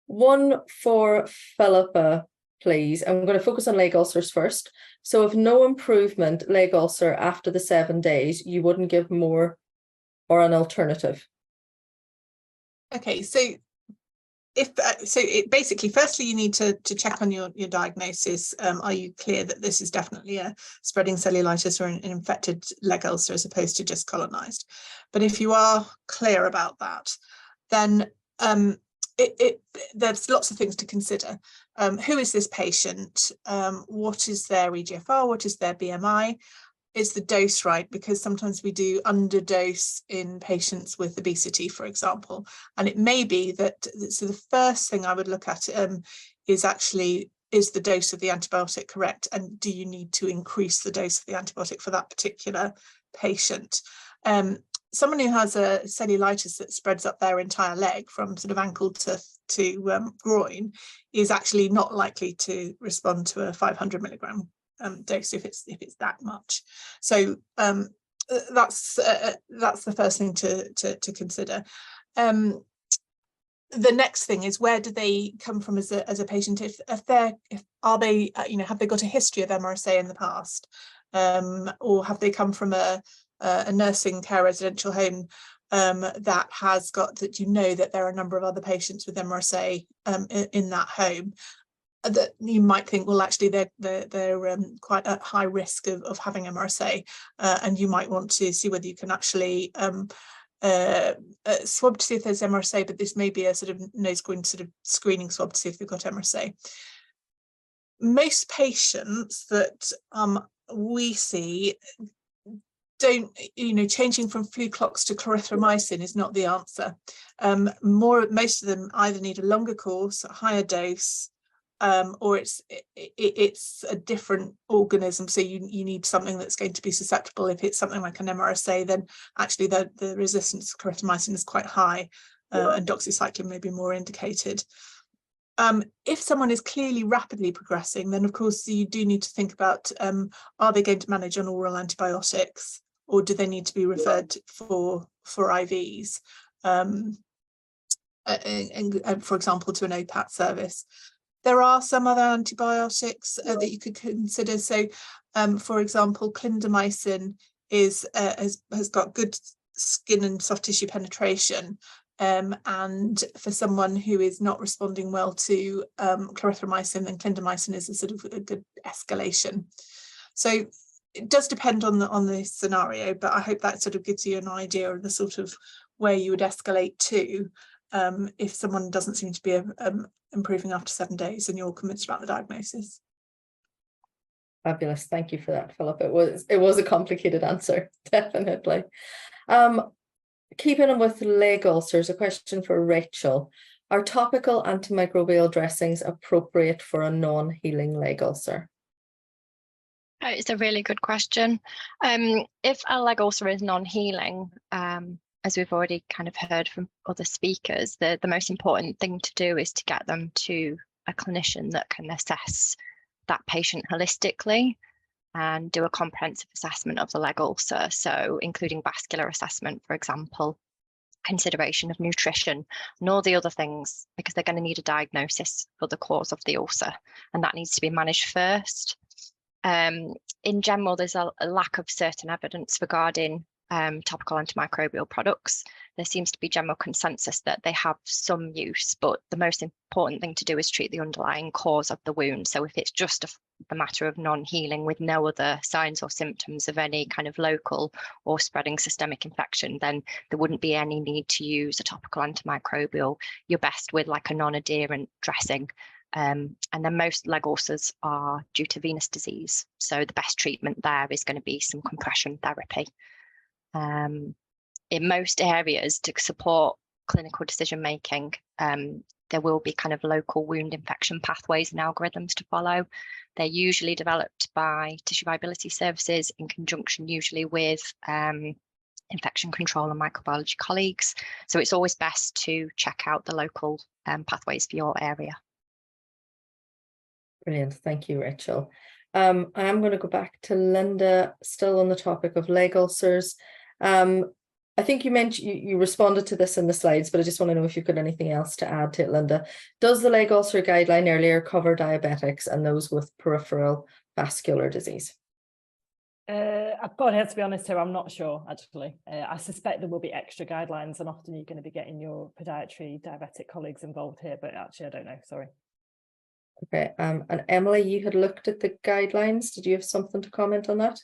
one for Philippa, please. I'm going to focus on leg ulcers first. So if no improvement, leg ulcer after the 7 days, you wouldn't give more or an alternative? Okay, so if basically, firstly, you need to check on your diagnosis. Are you clear that this is definitely a spreading cellulitis or an infected leg ulcer as opposed to just colonized? But if you are clear about that, then there's lots of things to consider. Who is this patient? What is their EGFR? What is their BMI? Is the dose right? Because sometimes we do underdose in patients with obesity, for example. And it may be that, so the first thing I would look at is actually, is the dose of the antibiotic correct? And do you need to increase the dose of the antibiotic for that particular patient? Someone who has a cellulitis that spreads up their entire leg from sort of ankle to groin is actually not likely to respond to a 500 milligram dose if it's that much. So that's the first thing to consider. The next thing is, where do they come from as a patient? Have they got a history of MRSA in the past, or have they come from a nursing care residential home that has got that, that there are a number of other patients with MRSA in that home, that you might think, well, actually they're quite at high risk of having MRSA, and you might want to see whether you can actually swab to see if there's MRSA, but this may be a sort of nose going sort of screening swab to see if they've got MRSA. Most patients that we see don't, changing from Fluclox to clarithromycin is not the answer. Most of them either need a longer course, a higher dose, or it's a different organism, so you need something that's going to be susceptible. If it's something like an MRSA, then actually the resistance to clarithromycin is quite high, and doxycycline may be more indicated. If someone is clearly rapidly progressing, then of course you do need to think about, are they going to manage on oral antibiotics, or do they need to be referred for IVs, and for example to an OPAT service. There are some other antibiotics that you could consider. So, for example, clindamycin has got good skin and soft tissue penetration, and for someone who is not responding well to clarithromycin, then clindamycin is a sort of a good escalation. So it does depend on the scenario, but I hope that sort of gives you an idea of the sort of where you would escalate to. If someone doesn't seem to be improving after 7 days and you're convinced about the diagnosis. Fabulous. Thank you for that, Philip. It was a complicated answer, definitely. Keeping on with leg ulcers, a question for Rachel. Are topical antimicrobial dressings appropriate for a non-healing leg ulcer? It's a really good question. If a leg ulcer is non-healing, as we've already kind of heard from other speakers, the most important thing to do is to get them to a clinician that can assess that patient holistically and do a comprehensive assessment of the leg ulcer. So including vascular assessment, for example, consideration of nutrition and all the other things, because they're going to need a diagnosis for the cause of the ulcer, and that needs to be managed first. In general, there's a lack of certain evidence regarding topical antimicrobial products. There seems to be general consensus that they have some use, but the most important thing to do is treat the underlying cause of the wound. So if it's just the matter of non-healing with no other signs or symptoms of any kind of local or spreading systemic infection, then there wouldn't be any need to use a topical antimicrobial. You're best with like a non-adherent dressing. And then most leg ulcers are due to venous disease. So the best treatment there is going to be some compression therapy. In most areas, to support clinical decision making, there will be kind of local wound infection pathways and algorithms to follow. They're usually developed by tissue viability services in conjunction usually with infection control and microbiology colleagues. So it's always best to check out the local pathways for your area. Brilliant. Thank you, Rachel. I am going to go back to Linda, still on the topic of leg ulcers. I think you mentioned you responded to this in the slides, but I just want to know if you've got anything else to add to it, Linda. Does the leg ulcer guideline earlier cover diabetics and those with peripheral vascular disease? I've got to be honest here, I'm not sure actually. I suspect there will be extra guidelines, and often you're going to be getting your podiatry diabetic colleagues involved here, but actually I don't know, sorry. Okay, and Emily, you had looked at the guidelines. Did you have something to comment on that?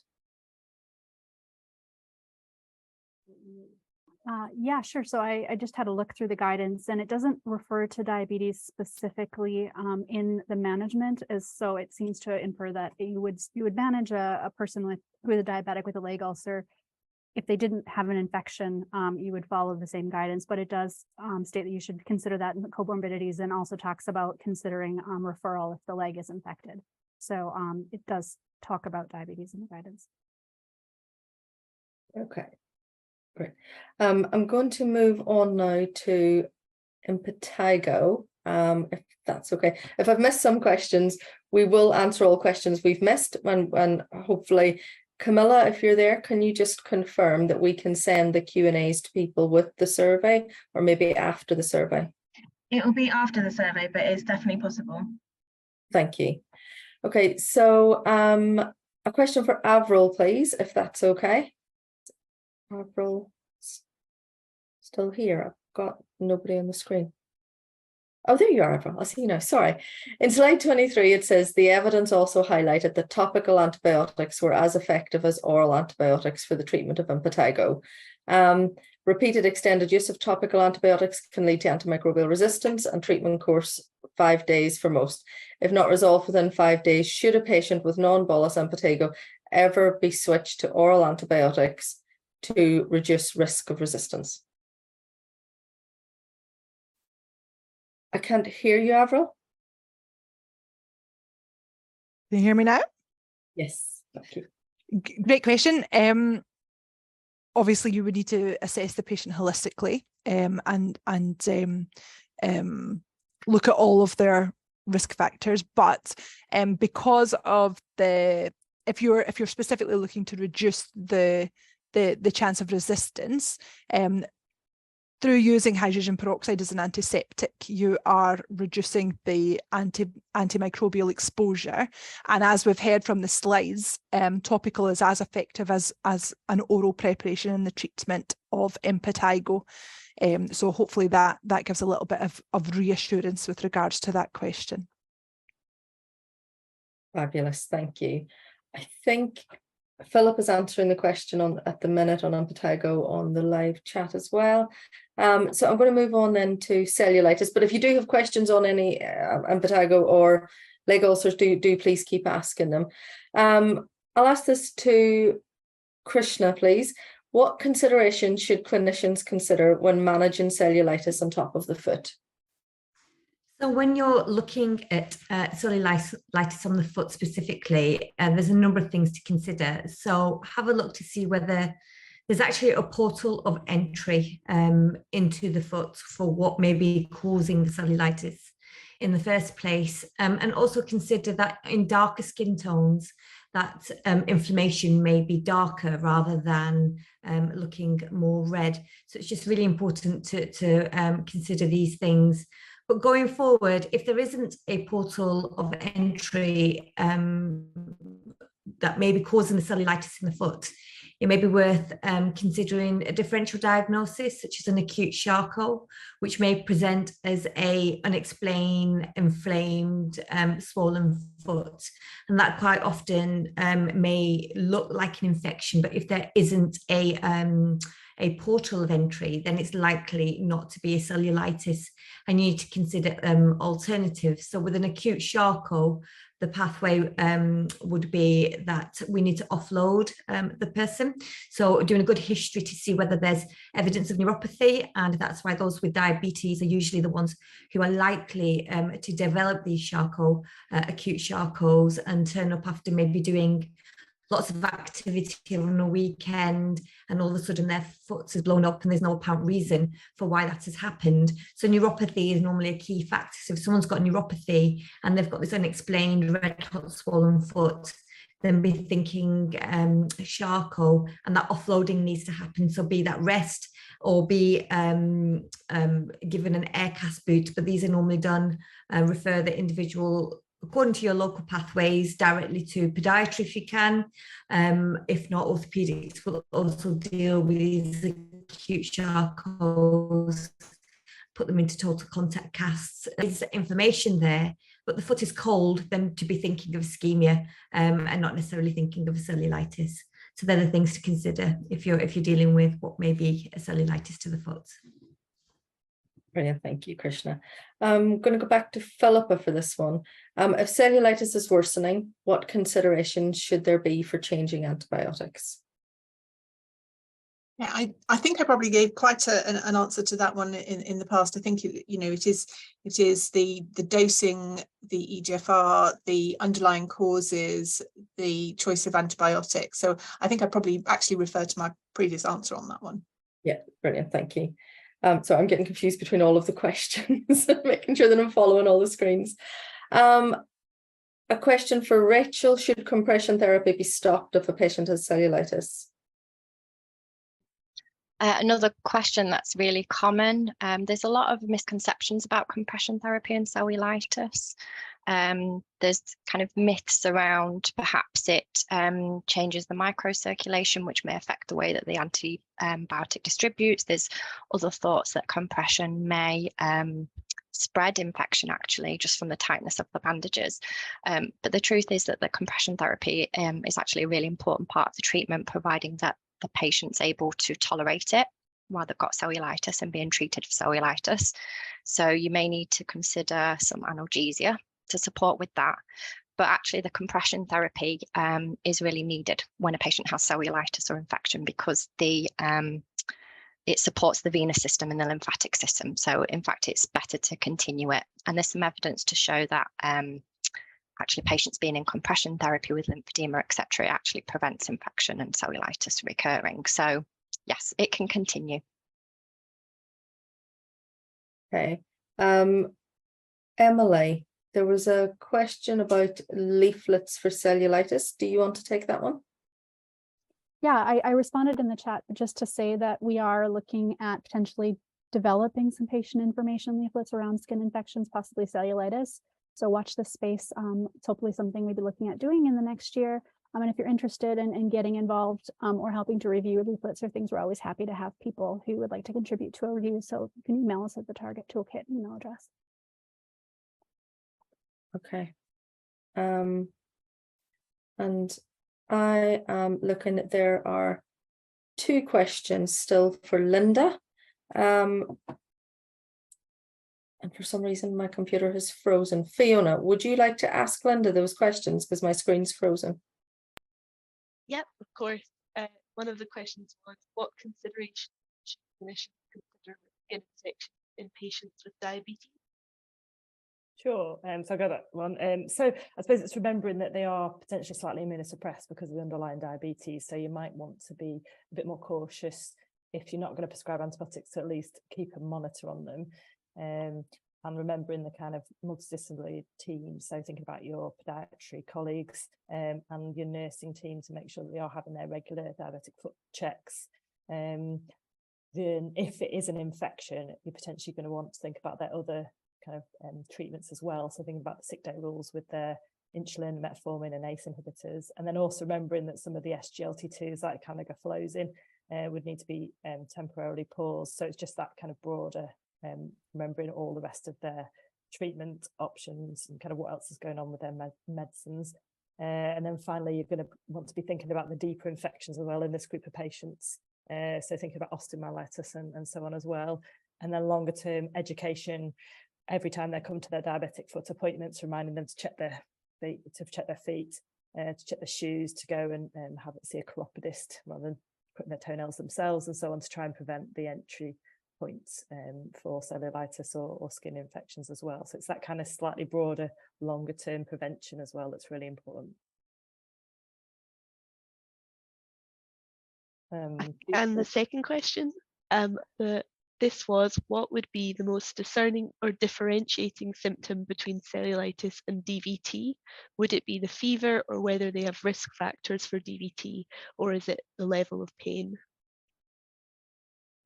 Yeah, sure. So I just had a look through the guidance, and it doesn't refer to diabetes specifically in the management, so it seems to infer that you would manage a person who is a diabetic with a leg ulcer. If they didn't have an infection, you would follow the same guidance, but it does state that you should consider that in the comorbidities, and also talks about considering referral if the leg is infected. So it does talk about diabetes in the guidance. Okay. Great. I'm going to move on now to impetigo, if that's okay. If I've missed some questions, we will answer all questions we've missed, and hopefully, Camilla, if you're there, can you just confirm that we can send the Q&As to people with the survey, or maybe after the survey? It will be after the survey, but it's definitely possible. Thank you. Okay, so a question for Avril, please, if that's okay. Avril, still here? I've got nobody on the screen. Oh, there you are, Avril. I see you now. Sorry. In slide 23, it says the evidence also highlighted that topical antibiotics were as effective as oral antibiotics for the treatment of impetigo. Repeated extended use of topical antibiotics can lead to antimicrobial resistance, and treatment course 5 days for most. If not resolved within 5 days, should a patient with non-bolus impetigo ever be switched to oral antibiotics to reduce risk of resistance? I can't hear you, Avril. Can you hear me now? Yes, thank you. Great question. Obviously, you would need to assess the patient holistically and look at all of their risk factors. But because of if you're specifically looking to reduce the chance of resistance, through using hydrogen peroxide as an antiseptic, you are reducing the antimicrobial exposure. And as we've heard from the slides, topical is as effective as an oral preparation in the treatment of impetigo. So hopefully that gives a little bit of reassurance with regards to that question. Fabulous, thank you. I think Philip is answering the question at the minute on impetigo on the live chat as well. So I'm going to move on then to cellulitis, but if you do have questions on any impetigo or leg ulcers, do please keep asking them. I'll ask this to Krishna, please. What considerations should clinicians consider when managing cellulitis on top of the foot? So when you're looking at cellulitis on the foot specifically, there's a number of things to consider. So have a look to see whether there's actually a portal of entry into the foot for what may be causing the cellulitis in the first place. And also consider that in darker skin tones, that inflammation may be darker rather than looking more red. So it's just really important to consider these things. But going forward, if there isn't a portal of entry that may be causing the cellulitis in the foot, it may be worth considering a differential diagnosis, such as an acute Charcot, which may present as an unexplained, inflamed, swollen foot. And that quite often may look like an infection, but if there isn't a portal of entry, then it's likely not to be a cellulitis, and you need to consider alternatives. So with an acute Charcot, the pathway would be that we need to offload the person. So doing a good history to see whether there's evidence of neuropathy, and that's why those with diabetes are usually the ones who are likely to develop these Charcot, acute Charcots, and turn up after maybe doing lots of activity on a weekend, and all of a sudden their foot is blown up and there's no apparent reason for why that has happened. So neuropathy is normally a key factor. So if someone's got neuropathy and they've got this unexplained red hot swollen foot, then be thinking charcoal, and that offloading needs to happen. So be that rest or be given an air cast boot, but these are normally done, refer the individual according to your local pathways directly to podiatry if you can. If not, orthopedics will also deal with these acute charcoals, put them into total contact casts. There's information there, but the foot is cold, then to be thinking of ischemia and not necessarily thinking of a cellulitis. So they're the things to consider if you're dealing with what may be a cellulitis to the foot. Brilliant, thank you, Krishna. I'm going to go back to Philippa for this one. If cellulitis is worsening, what considerations should there be for changing antibiotics? Yeah, I think I probably gave quite an answer to that one in the past. I think it is the dosing, the EGFR, the underlying causes, the choice of antibiotics. So I think I probably actually referred to my previous answer on that one. Yeah, brilliant, thank you. So I'm getting confused between all of the questions, making sure that I'm following all the screens. A question for Rachel: should compression therapy be stopped if a patient has cellulitis? Another question that's really common. There's a lot of misconceptions about compression therapy and cellulitis. There's kind of myths around perhaps it changes the microcirculation, which may affect the way that the antibiotic distributes. There's other thoughts that compression may spread infection actually just from the tightness of the bandages. But the truth is that the compression therapy is actually a really important part of the treatment, providing that the patient's able to tolerate it while they've got cellulitis and being treated for cellulitis. So you may need to consider some analgesia to support with that. But actually the compression therapy is really needed when a patient has cellulitis or infection, because it supports the venous system and the lymphatic system. So in fact, it's better to continue it. And there's some evidence to show that actually patients being in compression therapy with lymphedema, etc., actually prevents infection and cellulitis recurring. So yes, it can continue. Okay. Emily, there was a question about leaflets for cellulitis. Do you want to take that one? Yeah, I responded in the chat just to say that we are looking at potentially developing some patient information leaflets around skin infections, possibly cellulitis. So watch this space. It's hopefully something we'll be looking at doing in the next year. And if you're interested in getting involved or helping to review leaflets or things, we're always happy to have people who would like to contribute to a review. So you can email us at the Target Toolkit email address. Okay. And I am looking at, there are 2 questions still for Linda. And for some reason, my computer has frozen. Fiona, would you like to ask Linda those questions, because my screen's frozen? Yep, of course. One of the questions was, what considerations should clinicians consider with skin infection in patients with diabetes? Sure, so I got that one. So I suppose it's remembering that they are potentially slightly immunosuppressed because of the underlying diabetes. So you might want to be a bit more cautious if you're not going to prescribe antibiotics, to at least keep a monitor on them. And remembering the kind of multidisciplinary team, so thinking about your podiatry colleagues and your nursing team to make sure that they are having their regular diabetic foot checks. Then if it is an infection, you're potentially going to want to think about their other kind of treatments as well. So thinking about the sick day rules with their insulin, metformin and ACE inhibitors, and then also remembering that some of the SGLT2s like canagliflozin would need to be temporarily paused. So it's just that kind of broader remembering all the rest of their treatment options and kind of what else is going on with their medicines. And then finally, you're going to want to be thinking about the deeper infections as well in this group of patients. So thinking about osteomyelitis and so on as well. And then longer term education, every time they come to their diabetic foot appointments, reminding them to check their feet, to check their shoes, to go and see a chiropodist rather than putting their toenails themselves and so on, to try and prevent the entry points for cellulitis or skin infections as well. So it's that kind of slightly broader, longer term prevention as well that's really important. And the second question, the this was, what would be the most discerning or differentiating symptom between cellulitis and DVT? Would it be the fever, or whether they have risk factors for DVT, or is it the level of pain?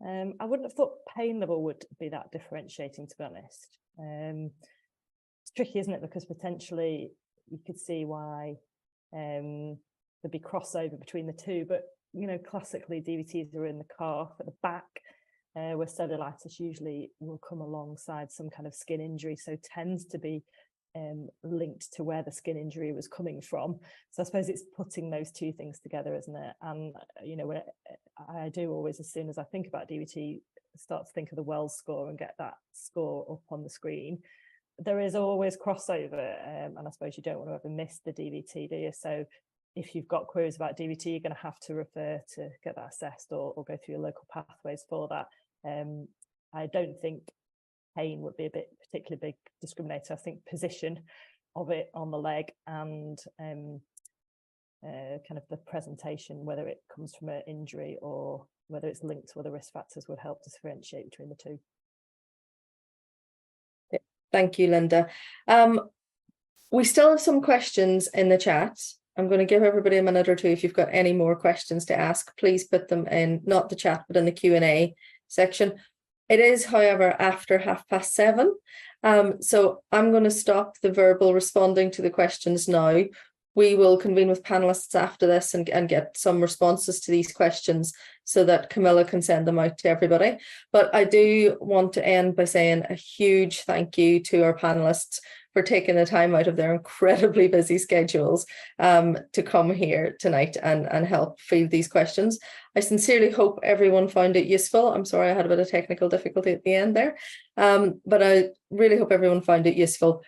I wouldn't have thought pain level would be that differentiating, to be honest. It's tricky, isn't it? Because potentially you could see why there'd be crossover between the two, but you know, classically DVTs are in the calf at the back, where cellulitis usually will come alongside some kind of skin injury, so tends to be linked to where the skin injury was coming from. So I suppose it's putting those two things together, isn't it? And you know, I do always, as soon as I think about DVT, start to think of the Wells score and get that score up on the screen. There is always crossover, and I suppose you don't want to ever miss the DVT, do you? So if you've got queries about DVT, you're going to have to refer to get that assessed, or go through your local pathways for that. I don't think pain would be a particularly big discriminator. I think position of it on the leg and kind of the presentation, whether it comes from an injury or whether it's linked to other risk factors, would help differentiate between the two. Thank you, Linda. We still have some questions in the chat. I'm going to give everybody a minute or two. If you've got any more questions to ask, please put them in, not the chat, but in the Q&A section. It is, however, after 7:30. So I'm going to stop the verbal responding to the questions now. We will convene with panelists after this and get some responses to these questions so that Camilla can send them out to everybody. But I do want to end by saying a huge thank you to our panelists for taking the time out of their incredibly busy schedules to come here tonight and help field these questions. I sincerely hope everyone found it useful. I'm sorry I had a bit of technical difficulty at the end there, but I really hope everyone found it useful.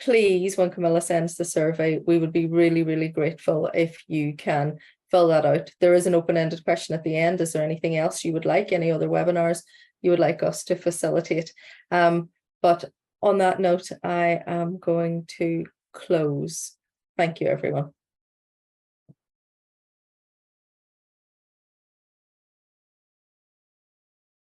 Please, when Camilla sends the survey, we would be really, really grateful if you can fill that out. There is an open-ended question at the end. Is there anything else you would like, any other webinars you would like us to facilitate? But on that note, I am going to close. Thank you, everyone.